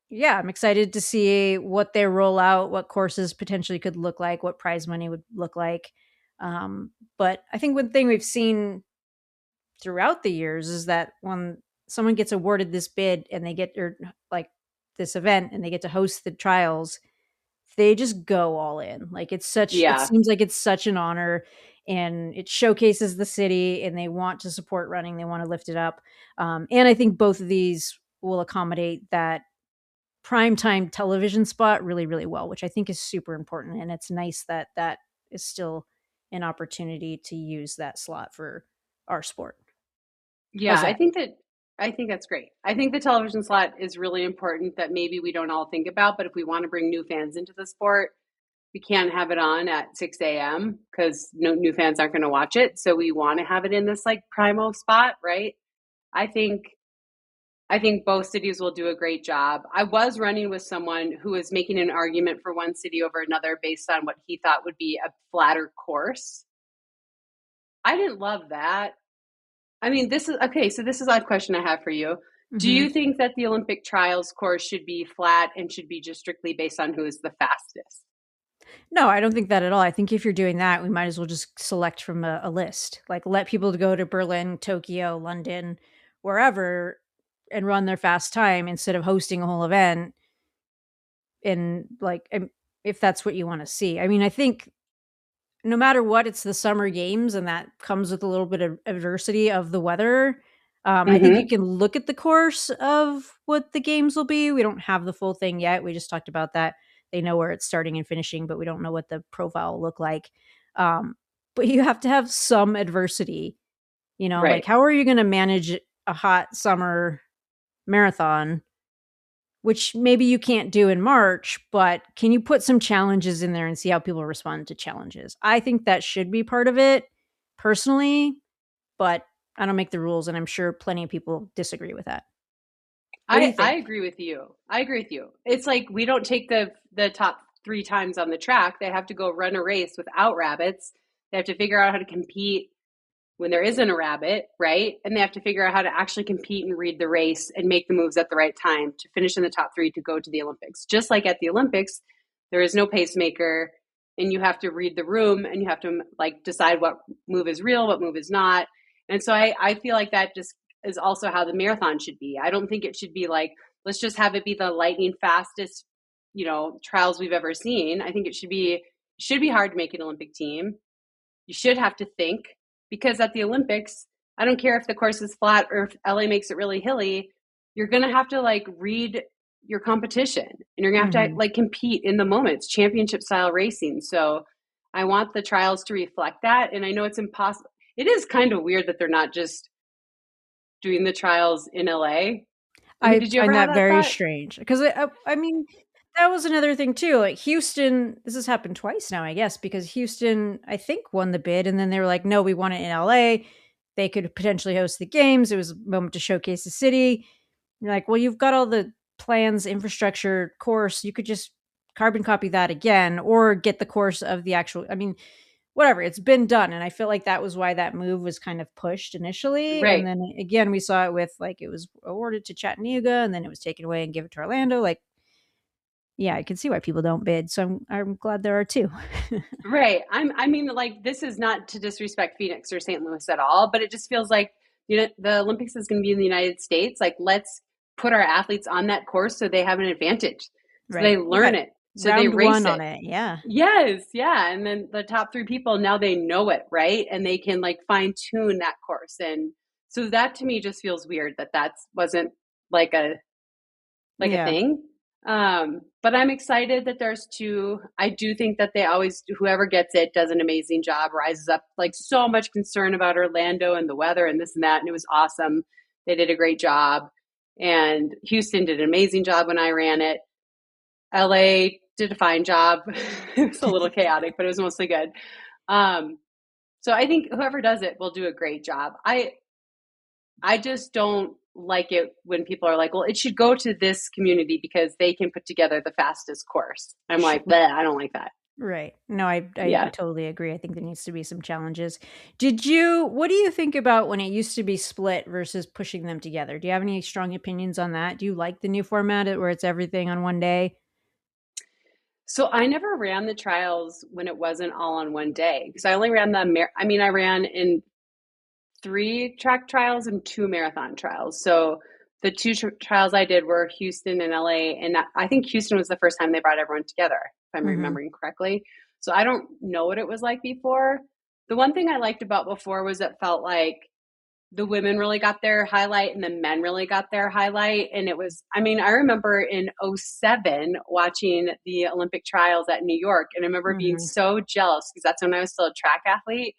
yeah, I'm excited to see what they roll out, what courses potentially could look like, what prize money would look like. But I think one thing we've seen throughout the years is that when someone gets awarded this bid and they get this event and they get to host the trials, they just go all in. Like it seems like it's such an honor, and it showcases the city, and they want to support running. They want to lift it up. And I think both of these will accommodate that primetime television spot really, really well, which I think is super important. And it's nice that that is still an opportunity to use that slot for our sport. Yeah, I think that's great. I think the television slot is really important that maybe we don't all think about, but if we want to bring new fans into the sport, we can't have it on at 6 a.m. because no new fans aren't going to watch it. So we want to have it in this like primo spot, right? I think I think both cities will do a great job. I was running with someone who was making an argument for one city over another based on what he thought would be a flatter course. I didn't love that. I mean, this is okay. So this is a question I have for you. Mm-hmm. Do you think that the Olympic trials course should be flat and should be just strictly based on who is the fastest? No, I don't think that at all. I think if you're doing that, we might as well just select from a list. Like let people go to Berlin, Tokyo, London, wherever, and run their fast time instead of hosting a whole event. And like, if that's what you want to see. I mean, I think no matter what, it's the summer games, and that comes with a little bit of adversity of the weather. I think you can look at the course of what the games will be. We don't have the full thing yet. We just talked about that. They know where it's starting and finishing, but we don't know what the profile will look like. But you have to have some adversity, right. Like how are you going to manage a hot summer marathon, which maybe you can't do in March, but can you put some challenges in there and see how people respond to challenges? I think that should be part of it personally, but I don't make the rules, and I'm sure plenty of people disagree with that. I agree with you. It's like we don't take the top 3 times on the track. They have to go run a race without rabbits. They have to figure out how to compete when there isn't a rabbit, right? And they have to figure out how to actually compete and read the race and make the moves at the right time to finish in the top 3 to go to the Olympics. Just like at the Olympics, there is no pacemaker, and you have to read the room, and you have to like decide what move is real, what move is not. And so I feel like that just is also how the marathon should be. I don't think it should be like, let's just have it be the lightning fastest, trials we've ever seen. I think it should be hard to make an Olympic team. You should have to think, because at the Olympics, I don't care if the course is flat or if LA makes it really hilly, you're going to have to like read your competition, and you're going to have to like compete in the moment. It's championship style racing. So I want the trials to reflect that. And I know it's impossible. It is kind of weird that they're not just doing the trials in LA. Did you ever find that very strange? Because I mean, that was another thing too. Like Houston, this has happened twice now, I guess, because Houston, I think, won the bid, and then they were like, no, we want it in LA. They could potentially host the games. It was a moment to showcase the city. You're like, well, you've got all the plans, infrastructure, course. You could just carbon copy that again, or get the course of the actual, I mean, whatever, it's been done. And I feel like that was why that move was kind of pushed initially. Right. And then again, we saw it with like, it was awarded to Chattanooga, and then it was taken away and given to Orlando. Like, yeah, I can see why people don't bid. So I'm glad there are 2. Right. I mean, like, this is not to disrespect Phoenix or St. Louis at all, but it just feels like, the Olympics is going to be in the United States. Like, let's put our athletes on that course so they have an advantage. So they learn it. So Round they race on it. Yeah. Yes. Yeah. And then the top 3 people, now they know it, right? And they can like fine tune that course. And so that to me just feels weird that wasn't like a thing. But I'm excited that there's 2. I do think that they always, whoever gets it does an amazing job, rises up like so much concern about Orlando and the weather and this and that. And it was awesome. They did a great job. And Houston did an amazing job when I ran it. LA did a fine job. It was a little chaotic, but it was mostly good. So I think whoever does it will do a great job. I just don't like it when people are like, well, it should go to this community because they can put together the fastest course. I'm like, I don't like that. Right. No, I totally agree. I think there needs to be some challenges. What do you think about when it used to be split versus pushing them together? Do you have any strong opinions on that? Do you like the new format where it's everything on one day? So I never ran the trials when it wasn't all on one day, because I only ran I ran in 3 track trials and 2 marathon trials. So the 2 trials I did were Houston and LA. And I think Houston was the first time they brought everyone together, if I'm remembering correctly. So I don't know what it was like before. The one thing I liked about before was it felt like the women really got their highlight and the men really got their highlight. And it was, I remember in 2007 watching the Olympic trials at New York. And I remember being so jealous, because that's when I was still a track athlete.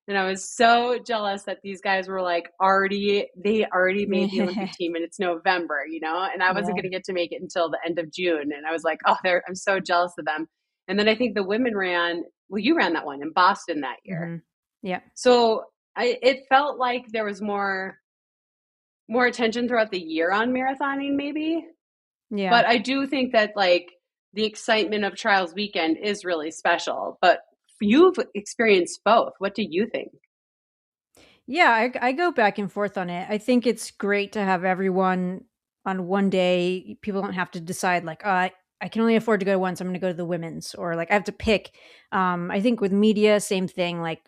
And I was so jealous that these guys were like they already made the Olympic team, and it's November, and I wasn't going to get to make it until the end of June. And I was like, I'm so jealous of them. And then I think the women ran, well, you ran that one in Boston that year. Yeah. So it felt like there was more attention throughout the year on marathoning, maybe. Yeah. But I do think that like the excitement of trials weekend is really special. But you've experienced both. What do you think? Yeah, I go back and forth on it. I think it's great to have everyone on one day. People don't have to decide like, I can only afford to go once. I'm going to go to the women's, or like I have to pick. I think with media, same thing. Like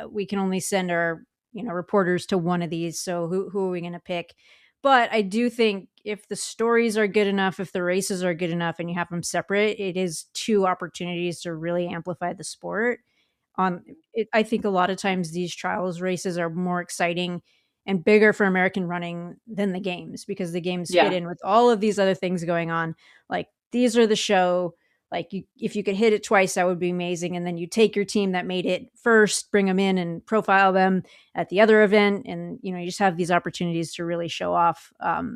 we can only send our reporters to one of these. So who are we going to pick? But I do think if the stories are good enough, if the races are good enough, and you have them separate, it is two opportunities to really amplify the sport. I think a lot of times these trials races are more exciting and bigger for American running than the games, because the games fit in with all of these other things going on. Like these are the show. Like if you could hit it twice, that would be amazing. And then you take your team that made it first, bring them in and profile them at the other event. And, you just have these opportunities to really show off our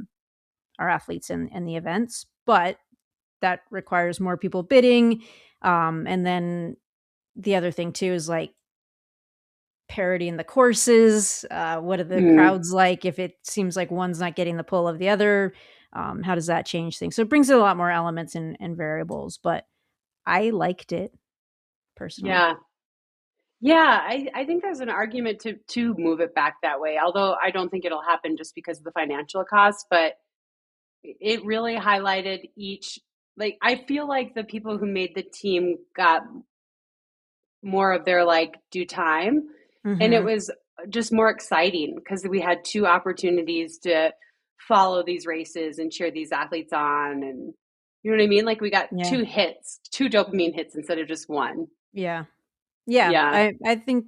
athletes and the events. But that requires more people bidding. And then the other thing too is like parity in the courses. What are the crowds like? If it seems like one's not getting the pull of the other, how does that change things? So it brings in a lot more elements and variables, but I liked it personally. Yeah. Yeah, I think there's an argument to move it back that way, although I don't think it'll happen just because of the financial cost, but it really highlighted each, like I feel like the people who made the team got more of their like due time, and it was just more exciting because we had two opportunities to follow these races and cheer these athletes on, and you know what I mean? Like we got two dopamine hits instead of just one. Yeah. Yeah. I think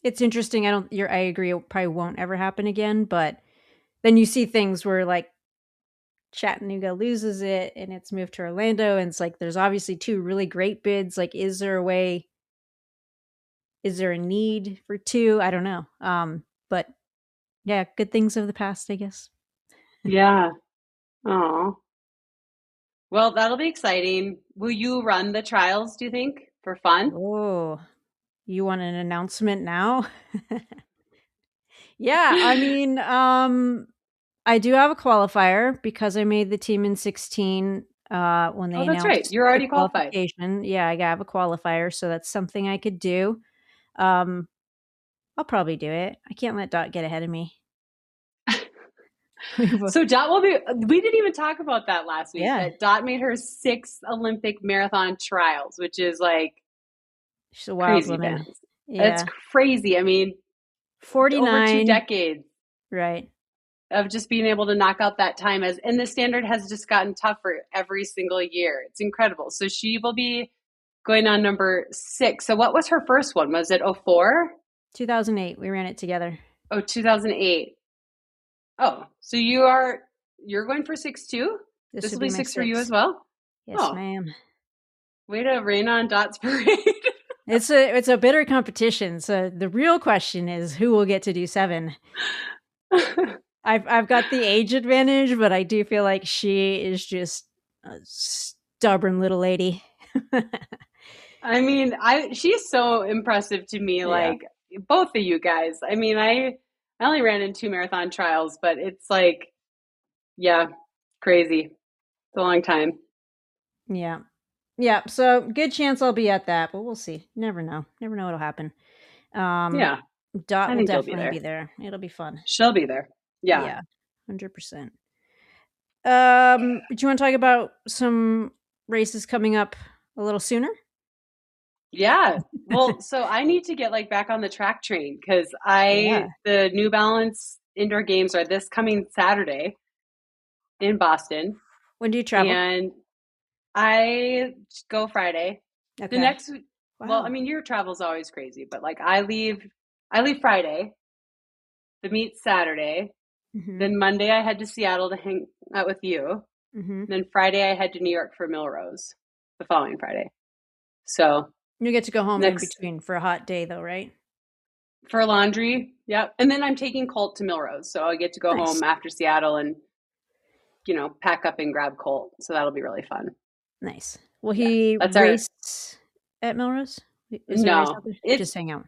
it's interesting. I agree. It probably won't ever happen again, but then you see things where like Chattanooga loses it and it's moved to Orlando, and it's like there's obviously two really great bids. Like, is there a way? Is there a need for two? I don't know. But yeah, good things of the past, I guess. Yeah. Oh. Well, that'll be exciting. Will you run the trials, do you think, for fun? Oh, you want an announcement now? Yeah, I mean, I do have a qualifier because I made the team in 16 when they Oh, that's right. announced You're the already qualified. qualification. Yeah, I have a qualifier, so that's something I could do. Um, I'll probably do it. I can't let Dot get ahead of me. So Dot will be, we didn't even talk about that last week, that Dot made her 6th Olympic marathon trials, which is like she's a wild crazy woman. dance. Yeah. It's crazy. I mean, 49. Over 2 decades. Right. Of just being able to knock out that time, and the standard has just gotten tougher every single year. It's incredible. So she will be going on number 6. So what was her first one? Was it 04? 2008. We ran it together. Oh, 2008. Oh, so you're going for 6 too? This will be 6 for you as well? Yes, ma'am. Way to rain on Dot's parade. It's a bitter competition. So the real question is who will get to do 7. I've got the age advantage, but I do feel like she is just a stubborn little lady. I mean, she's so impressive to me. Like both of you guys. I mean, I only ran in 2 marathon trials, but it's like, yeah, crazy. It's a long time. Yeah. Yeah. So good chance I'll be at that, but we'll see. Never know. Never know what'll happen. Dot will definitely be there. It'll be fun. She'll be there. Yeah. Yeah. 100%. Do you want to talk about some races coming up a little sooner? Yeah. Well, so I need to get like back on the track train because the New Balance indoor games are this coming Saturday in Boston. When do you travel? And I go Friday. Okay. The next, well, I mean, your travel's always crazy, but like I leave Friday. The meet's Saturday. Then Monday I head to Seattle to hang out with you. Then Friday I head to New York for Millrose the following Friday. So you get to go home in between for a hot day though, right? For laundry. Yep. And then I'm taking Colt to Millrose. So I get to go home after Seattle and, pack up and grab Colt. So that'll be really fun. Nice. Will he race at Melrose? Is there a race out No, there? it's Just hang out.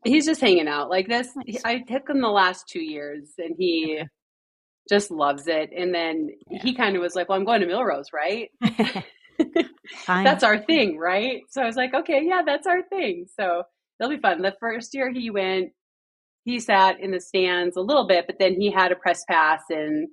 he's just hanging out like this. Nice. I took him the last 2 years, and he just loves it. And then Yeah. he kind of was like, "Well, I'm going to Melrose, right? Fine. That's our thing, right?" So I was like, "Okay, yeah, that's our thing." So it'll be fun. The first year he went, he sat in the stands a little bit, but then he had a press pass, and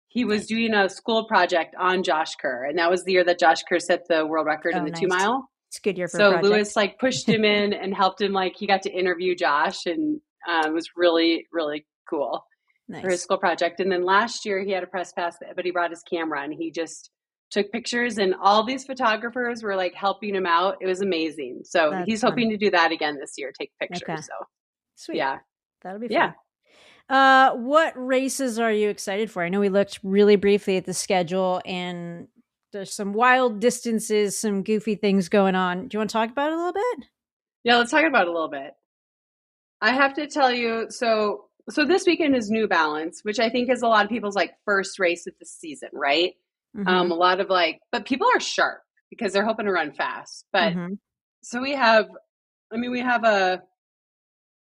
he was Nice. doing a school project on Josh Kerr. And that was the year that Josh Kerr set the world record in Oh, the 2 nice. mile. It's a good year for a So project. Lewis like pushed him in and helped him. Like he got to interview Josh, and it was really, really cool for his Nice. school project. And then last year he had a press pass, but he brought his camera and he just took pictures, and all these photographers were like helping him out. It was amazing. So That's he's fun. hoping to do that again this year, take Okay. pictures. So Sweet. yeah. That'll be Yeah. fun. What races are you excited for? I know we looked really briefly at the schedule, and there's some wild distances, some goofy things going on. Do you want to talk about it a little bit? Yeah, let's talk about it a little bit. I have to tell you, so this weekend is New Balance, which I think is a lot of people's like first race of the season, right? A Mm-hmm. lot of like, but people are sharp because they're hoping to run fast. But Mm-hmm. so we have, I mean, we have a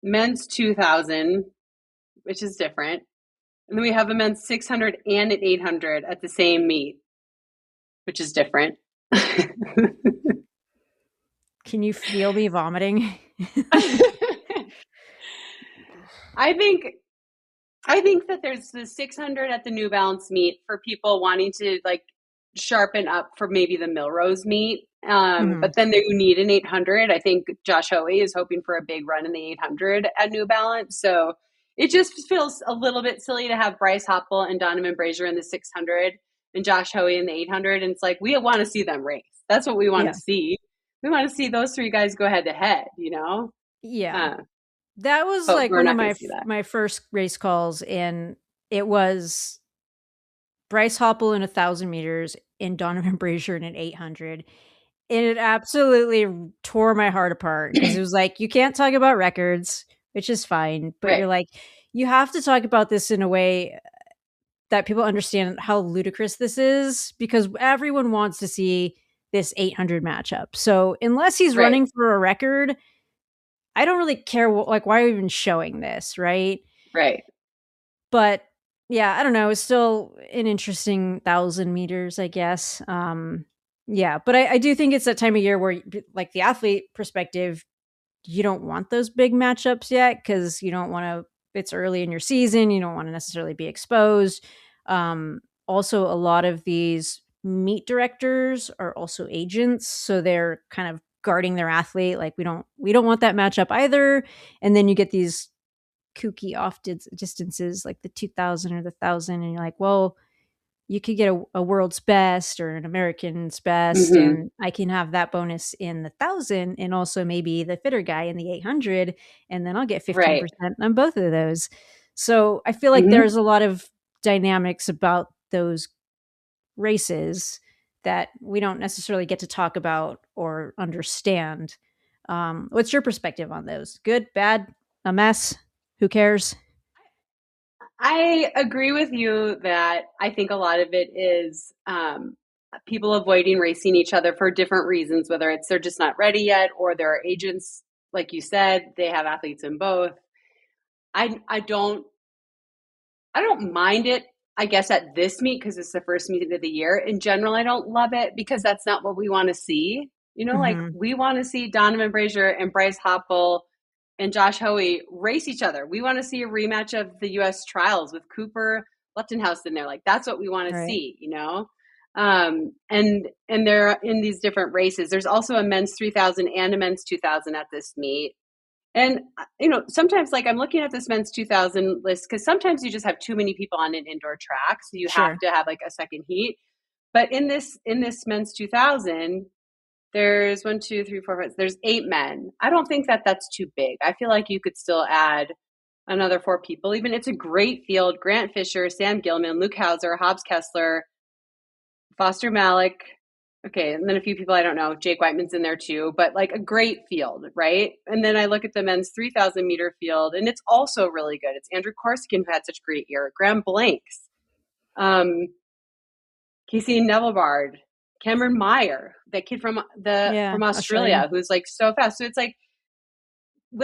men's 2000, which is different. And then we have a men's 600 and an 800 at the same meet, which is different. Can you feel me vomiting? I think that there's the 600 at the New Balance meet for people wanting to like sharpen up for maybe the Milrose meet. But then you need an 800. I think Josh Hoey is hoping for a big run in the 800 at New Balance. So it just feels a little bit silly to have Bryce Hoppel and Donovan Brazier in the 600 and Josh Hoey in the 800. And it's like, we want to see them race. That's what we want to see. We want to see those three guys go head to head, you know? Yeah. That was But like we're one not of going to see that. my first race calls, and it was Bryce Hoppel in 1,000 meters and Donovan Brazier in an 800. And it absolutely tore my heart apart because it was like, you can't talk about records, which is fine, but you're like, you have to talk about this in a way that people understand how ludicrous this is, because everyone wants to see this 800 matchup. So unless he's running for a record, I don't really care like, why are we even showing this, right? Right. But yeah, I don't know. It's still an interesting 1,000 meters, I guess. Yeah, but I do think it's that time of year where, like, the athlete perspective, you don't want those big matchups yet because you don't want to. It's early in your season. You don't want to necessarily be exposed. Also, a lot of these meet directors are also agents, so they're kind of guarding their athlete. Like, we don't want that matchup either. And then you get these kooky off distances like the 2,000 or the 1,000, and you're like, well, you could get a world's best or an American's best, and I can have that bonus in the 1,000 and also maybe the fitter guy in the 800, and then I'll get 15% on both of those. So I feel like there's a lot of dynamics about those races that we don't necessarily get to talk about or understand. What's your perspective on those? Good, bad, a mess? Who cares? I agree with you that I think a lot of it is people avoiding racing each other for different reasons, whether it's they're just not ready yet or there are agents, like you said, they have athletes in both. I don't mind it, I guess, at this meet because it's the first meet of the year. In general, I don't love it because that's not what we want to see. You know, like we want to see Donovan Brazier and Bryce Hoppel and Josh Hoey race each other. We want to see a rematch of the U.S. trials with Cooper Luptonhouse in there. Like that's what we want to see, you know? And they're in these different races. There's also a men's 3,000 and a men's 2,000 at this meet. And, you know, sometimes like I'm looking at this men's 2000 list because sometimes you just have too many people on an indoor track. So you have to have like a second heat. But in this men's 2000, there's 1, 2, 3, 4, 5, there's 8 men. I don't think that that's too big. I feel like you could still add another 4 people. Even it's a great field. Grant Fisher, Sam Gilman, Luke Hauser, Hobbs Kessler, Foster Malik. Okay, and then a few people I don't know. Jake Whiteman's in there too, but like a great field, right? And then I look at the men's 3,000 meter field, and it's also really good. It's Andrew Corsican who had such a great year. Graham Blanks, Casey Nevillebard, Cameron Meyer, that kid from Australia, who's like so fast. So it's like,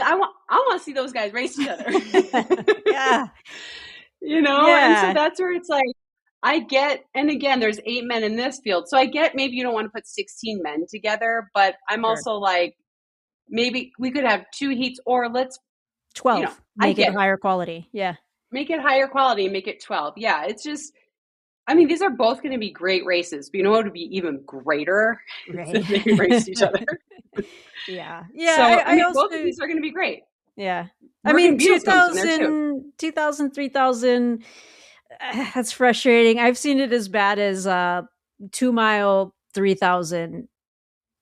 I want to see those guys race each other. Yeah. You know? Yeah. And so that's where it's like, I get, and again, there's 8 men in this field. So I get maybe you don't want to put 16 men together, but I'm also like, maybe we could have 2 heats, or let's 12. You know, make it higher quality. Yeah. Make it higher quality, make it 12. Yeah. It's just, I mean, these are both going to be great races, but you know what would be even greater? Right. If they race each other. Yeah. Yeah. So, I mean, both of these are going to be great. Yeah. I mean, 2000, 3000, that's frustrating. I've seen it as bad as 2 mile 3000.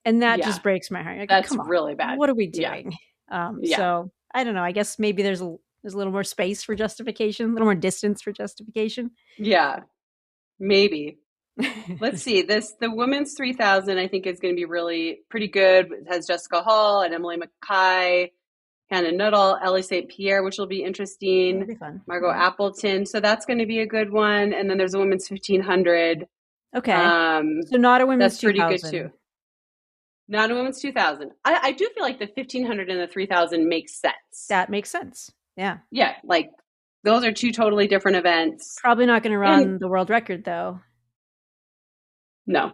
And that just breaks my heart. Like, that's really bad. What are we doing? So I don't know. I guess maybe there's a little more space for justification, a little more distance for justification. Yeah, maybe. Let's see. The women's 3000, I think, is going to be really pretty good. It has Jessica Hall and Emily Mackay, Hannah Nuttall, Ellie St. Pierre, which will be interesting. That'll be fun. Margot Appleton. So that's going to be a good one. And then there's a women's 1500. Okay. So not a women's 2000. That's pretty good too. Not a women's 2000. I do feel like the 1500 and the 3000 makes sense. That makes sense. Yeah. Yeah. Like, those are 2 totally different events. Probably not going to run the world record, though. No.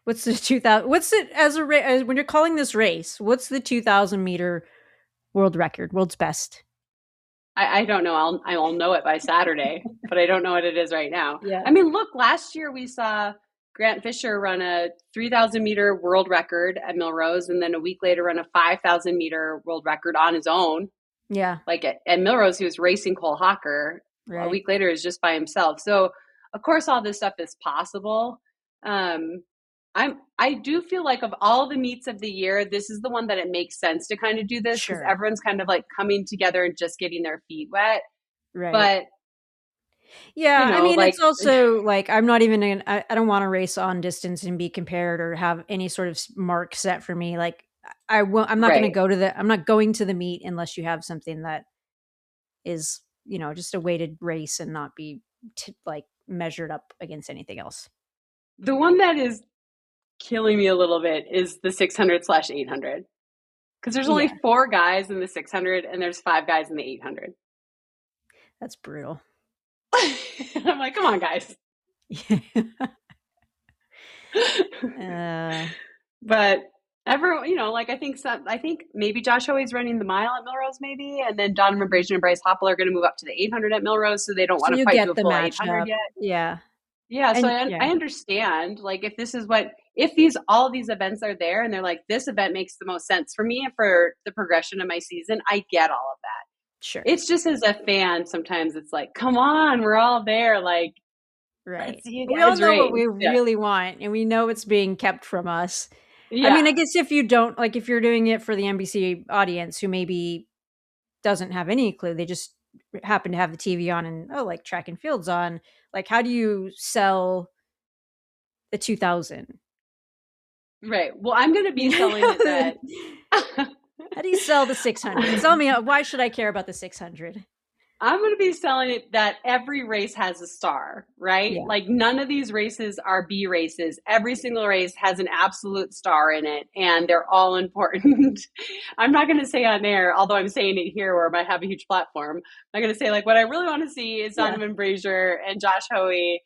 What's the 2000? What's it as when you're calling this race? What's the 2000 meter world record? World's best? I don't know. I'll know it by Saturday, but I don't know what it is right now. Yeah. I mean, look, last year we saw Grant Fisher run a 3,000 meter world record at Millrose, and then a week later run a 5,000 meter world record on his own. Yeah. Like at Millrose, he was racing Cole Hawker. Right. A week later is just by himself. So of course all this stuff is possible. I do feel like of all the meets of the year, this is the one that it makes sense to kind of do this, because everyone's kind of like coming together and just getting their feet wet. Right. But yeah, you know, I mean, like, it's also like, I don't want to race on distance and be compared or have any sort of mark set for me. Like, I'm not going to I'm not going to the meet unless you have something that is, you know, just a weighted race and not be like measured up against anything else. The one that is killing me a little bit is the 600/800, because there's only 4 guys in the 600 and there's 5 guys in the 800. That's brutal. I'm like, come on, guys. But everyone, you know, like, I think maybe Josh Hoey's running the mile at Millrose, maybe, and then Donovan Brazier and Bryce Hoppel are going to move up to the 800 at Millrose, so they don't want to fight to a full 800 yet. Yeah. Yeah, so I understand, like, if all these events are there and they're like, this event makes the most sense for me and for the progression of my season, I get all of that. Sure. It's just, as a fan, sometimes it's like, come on, we're all there. Like, right. We all know what we really want, and we know it's being kept from us. Yeah. I mean, I guess if you don't, like, if you're doing it for the NBC audience who maybe doesn't have any clue, they just happen to have the TV on and, like, track and field's on. Like, how do you sell the 2000? Right. Well, I'm going to be selling it that. How do you sell the 600? Tell me, why should I care about the 600? I'm going to be selling it that every race has a star, right? Yeah. Like, none of these races are B races. Every single race has an absolute star in it, and they're all important. I'm not going to say on air, although I'm saying it here where I might have a huge platform. I'm going to say, like, what I really want to see is Donovan Brazier and Josh Hoey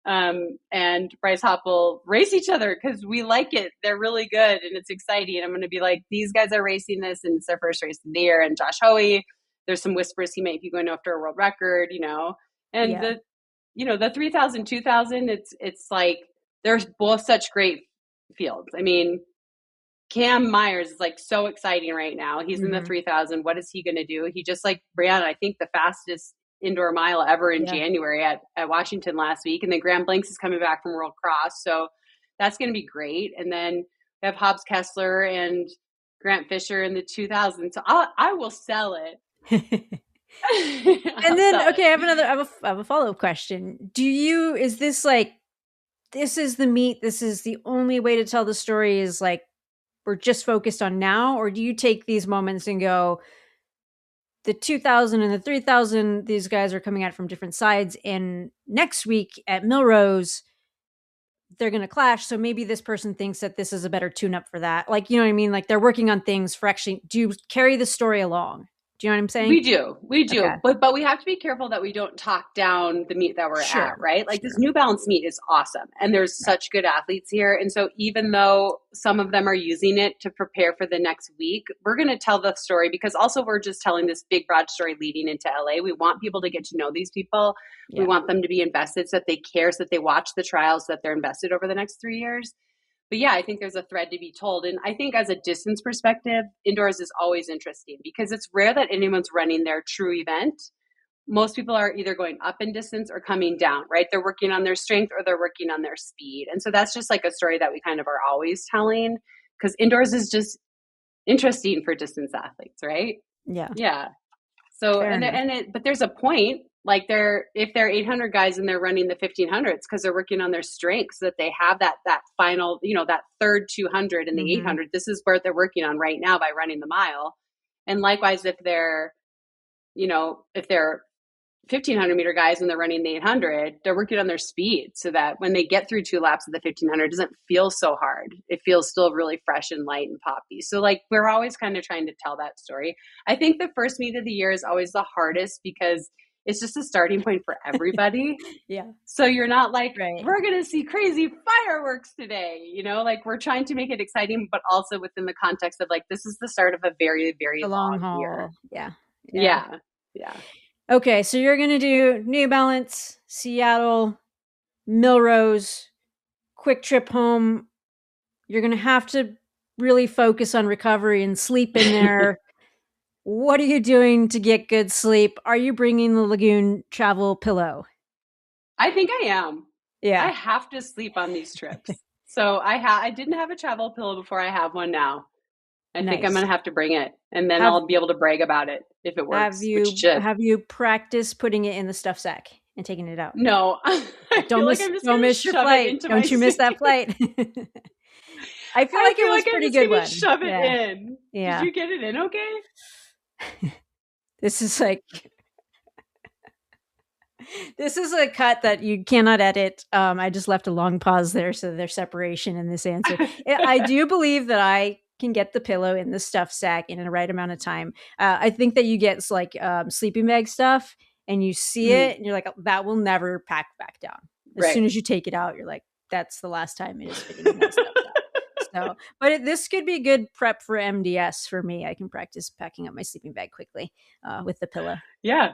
and Bryce Hoppel race each other, because we like it. They're really good, and it's exciting. And I'm going to be like, these guys are racing this, and it's their first race of the year. And Josh Hoey, there's some whispers he might be going after a world record, you know. And the 3000, 2000, it's like, they're both such great fields. I mean, Cam Myers is like so exciting right now. He's in the 3000. What is he going to do? He just like ran, I think, the fastest indoor mile ever in January at Washington last week. And then Graham Blanks is coming back from World Cross. So that's going to be great. And then we have Hobbs Kessler and Grant Fisher in the 2000. So I will sell it. And then, okay, I have a follow-up question. Is this like, this is the meet, this is the only way to tell the story, is like, we're just focused on now? Or do you take these moments and go, the 2000 and the 3000, these guys are coming out from different sides, and next week at Millrose, they're going to clash. So maybe this person thinks that this is a better tune up for that. Like, you know what I mean? Like they're working on things for actually, do you carry the story along? Do you know what I'm saying? We do. Okay. But we have to be careful that we don't talk down the meet that we're at, right? Like this New Balance meet is awesome. And there's such good athletes here. And so even though some of them are using it to prepare for the next week, we're going to tell the story because also we're just telling this big, broad story leading into LA. We want people to get to know these people. Yeah. We want them to be invested so that they care, so that they watch the trials, so that they're invested over the next 3 years. But yeah, I think there's a thread to be told. And I think as a distance perspective, indoors is always interesting because it's rare that anyone's running their true event. Most people are either going up in distance or coming down, right? They're working on their strength or they're working on their speed. And so that's just like a story that we kind of are always telling because indoors is just interesting for distance athletes, right? Yeah. Yeah. So, but there's a point. Like if they're 800 guys and they're running the 1500s because they're working on their strengths, so that they have that final, that third 200 and the 800. This is where they're working on right now by running the mile. And likewise, if they're 1500 meter guys and they're running the 800, they're working on their speed so that when they get through 2 laps of the 1500, it doesn't feel so hard. It feels still really fresh and light and poppy. So like we're always kind of trying to tell that story. I think the first meet of the year is always the hardest because it's just a starting point for everybody. Yeah. So you're not like, we're going to see crazy fireworks today. Like we're trying to make it exciting, but also within the context of like, this is the start of a very, very long haul. Year. Yeah. Yeah. Okay. So you're going to do New Balance, Seattle, Millrose, quick trip home. You're going to have to really focus on recovery and sleep in there. What are you doing to get good sleep? Are you bringing the Lagoon travel pillow? I think I am. Yeah. I have to sleep on these trips. So I didn't have a travel pillow before. I have one now. I think I'm going to have to bring it and then I'll be able to brag about it if it works. Have you practiced putting it in the stuff sack and taking it out? No. Don't miss your flight. Don't you miss that flight. I feel like it was a pretty good one. Shove it in. Yeah. Did you get it in okay? This is a cut that you cannot edit. I just left a long pause there, so there's separation in this answer. I do believe that I can get the pillow in the stuff sack in the right amount of time. I think that you get sleeping bag stuff and you see it and you're like, that will never pack back down. As soon as you take it out, you're like, that's the last time it is fitting in that stuff sack. So, but this could be good prep for MDS for me. I can practice packing up my sleeping bag quickly with the pillow. Yeah.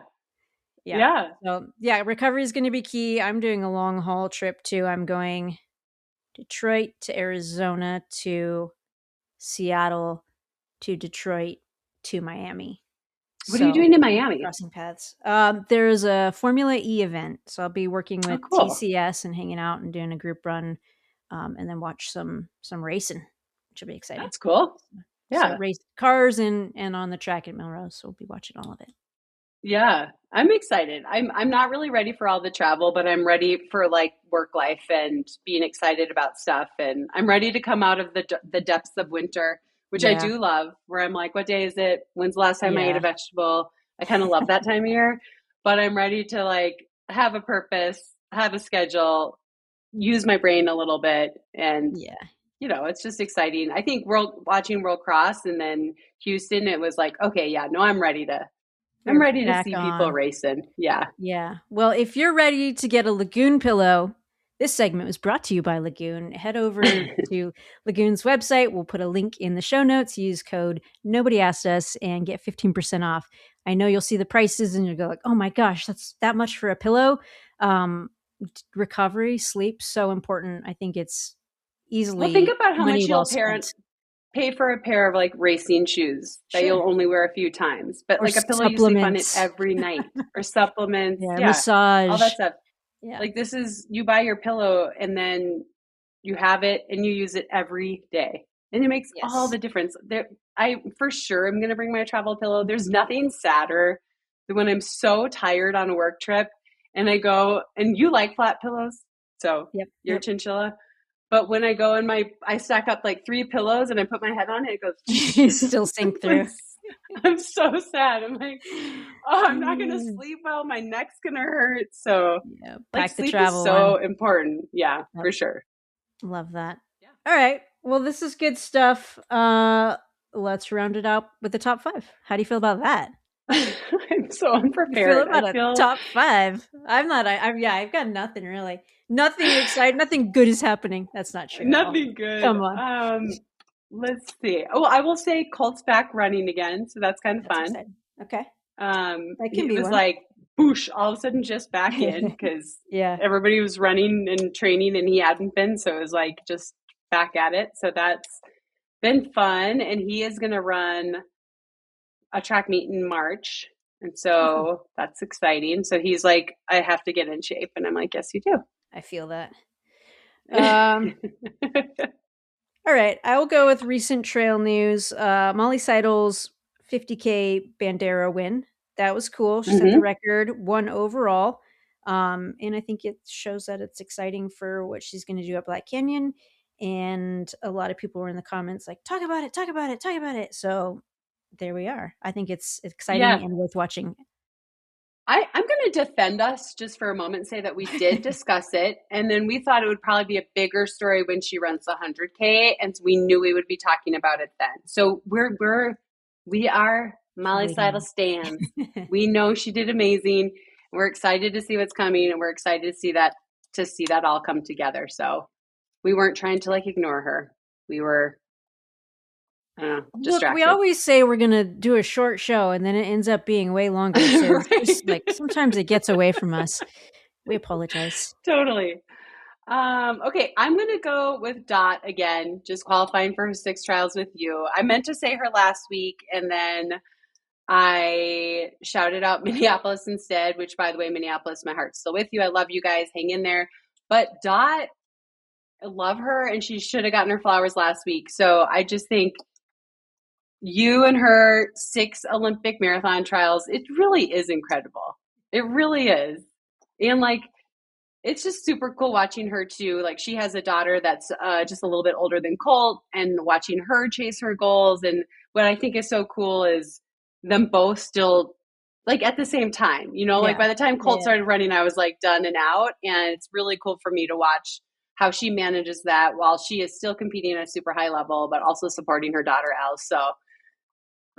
So recovery is going to be key. I'm doing a long haul trip too. I'm going Detroit to Arizona to Seattle to Detroit to Miami. What are you doing in Miami? Crossing paths. There's a Formula E event. So I'll be working with TCS and hanging out and doing a group run. And then watch some racing, which will be exciting. That's cool. Yeah. So race cars and on the track at Millrose. So we'll be watching all of it. Yeah. I'm excited. I'm not really ready for all the travel, but I'm ready for like work life and being excited about stuff. And I'm ready to come out of the depths of winter, which I do love, where I'm like, what day is it? When's the last time I ate a vegetable? I kind of love that time of year, but I'm ready to like have a purpose, have a schedule, use my brain a little bit. And, it's just exciting. I think watching World Cross and then Houston, it was like, okay, I'm ready to see people racing. Yeah. Yeah. Well, if you're ready to get a Lagoon pillow, this segment was brought to you by Lagoon. Head over to Lagoon's website. We'll put a link in the show notes. Use code Nobody Asked Us and get 15% off. I know you'll see the prices and you'll go like, oh my gosh, that's that much for a pillow. Recovery, sleep, so important. I think it's easily. Well, think about how much you'll pay for a pair of like racing shoes that you'll only wear a few times, but or like a pillow you sleep on it every night, or supplements, massage, all that stuff. Yeah. Like this is, you buy your pillow and then you have it and you use it every day, and it makes all the difference. I for sure am going to bring my travel pillow. There's nothing sadder than when I'm so tired on a work trip and I go, and you like flat pillows, so you're a chinchilla. But when I go and I stack up like 3 pillows and I put my head on it, it goes, you still sink through. I'm so sad. I'm like, I'm not going to sleep well. My neck's going to hurt. So pack sleep the travel is so important. Yeah, for sure. Love that. Yeah. All right. Well, this is good stuff. Let's round it out with the top 5. How do you feel about that? I'm so unprepared. You feel about a top 5? I'm not. I've got nothing really. Nothing exciting. Nothing good is happening. That's not true. Nothing good. Come on. Let's see. Oh, I will say Colt's back running again, so that's kind of fun. Exciting. Okay. That can be one. Like boosh, all of a sudden just back in because everybody was running and training and he hadn't been, so it was like just back at it. So that's been fun, and he is going to run a track meet in March, and so that's exciting. So he's like, I have to get in shape, and I'm like, yes, you do. I feel that. All right, I will go with recent trail news. Molly Seidel's 50K Bandera win. That was cool. She set the record, won overall. And I think it shows that it's exciting for what she's going to do at Black Canyon. And a lot of people were in the comments like, talk about it, talk about it, talk about it. So there we are. I think it's exciting and worth watching. I'm going to defend us just for a moment and say that we did discuss it. And then we thought it would probably be a bigger story when she runs the 100K. And we knew we would be talking about it then. So we are Molly Seidel stans. We know she did amazing. We're excited to see what's coming. And we're excited to see that all come together. So we weren't trying to like ignore her. We were distracted. Look, we always say we're going to do a short show and then it ends up being way longer. So right. Just, like sometimes it gets away from us. We apologize. Totally. Okay, I'm going to go with Dot again, just qualifying for her 6 trials with you. I meant to say her last week and then I shouted out Minneapolis instead, which by the way, Minneapolis, my heart's still with you. I love you guys. Hang in there. But Dot, I love her and she should have gotten her flowers last week. So I just think you and her 6 Olympic marathon trials, it really is incredible. It really is. And like, it's just super cool watching her too. Like she has a daughter that's just a little bit older than Colt and watching her chase her goals. And what I think is so cool is them both still like at the same time, like by the time Colt started running, I was like done and out. And it's really cool for me to watch how she manages that while she is still competing at a super high level, but also supporting her daughter Els. So,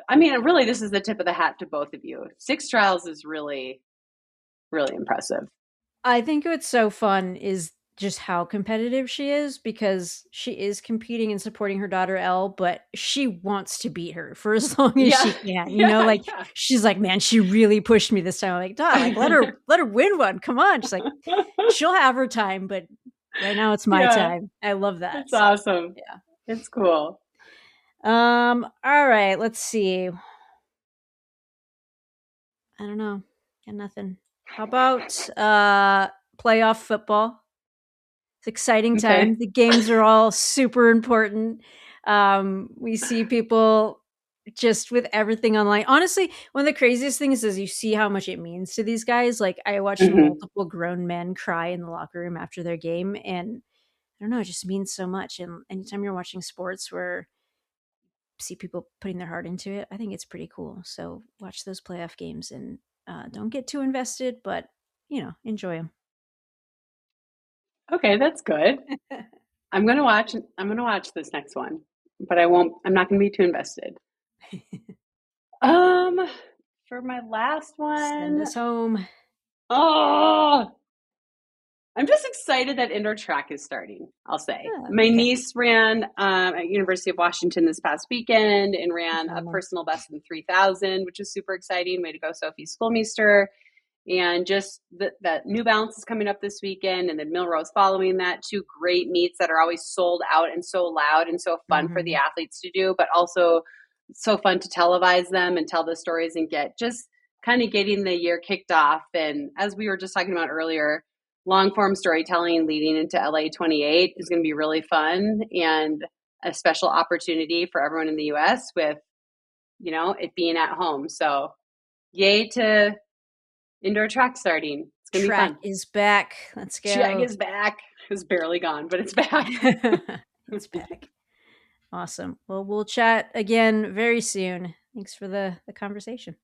I mean, really, this is the tip of the hat to both of you. 6 trials is really, really impressive. I think what's so fun is just how competitive she is because she is competing and supporting her daughter Elle, but she wants to beat her for as long as she can. She's like, man, she really pushed me this time. I'm like, Dad, like, let her win one. Come on. She's like, she'll have her time, but right now it's my time. I love that. It's awesome. Yeah, it's cool. All right, let's see. I don't know. Got nothing. How about playoff football? It's exciting time. Okay. The games are all super important. We see people just with everything online. Honestly, one of the craziest things is you see how much it means to these guys. Like I watched multiple grown men cry in the locker room after their game, and I don't know, it just means so much. And anytime you're watching sports where you see people putting their heart into it, I think it's pretty cool. So watch those playoff games and don't get too invested, but enjoy them. Okay, that's good. I'm gonna watch this next one, but I'm not gonna be too invested. For my last one, send us home. Oh, I'm just excited that indoor track is starting. I'll say my niece ran at University of Washington this past weekend and ran a personal best in 3,000, which is super exciting. Way to go, Sophie Schoolmeister. And just that New Balance is coming up this weekend, and then Milrose following that. 2 great meets that are always sold out and so loud and so fun for the athletes to do, but also so fun to televise them and tell the stories and get just kind of getting the year kicked off. And as we were just talking about earlier, long form storytelling leading into LA 28 is going to be really fun and a special opportunity for everyone in the US with, it being at home. So yay to indoor track starting. It's going to be fun. Track is back. Let's go. Track is back. It was barely gone, but it's back. It's back. Awesome. Well, we'll chat again very soon. Thanks for the conversation.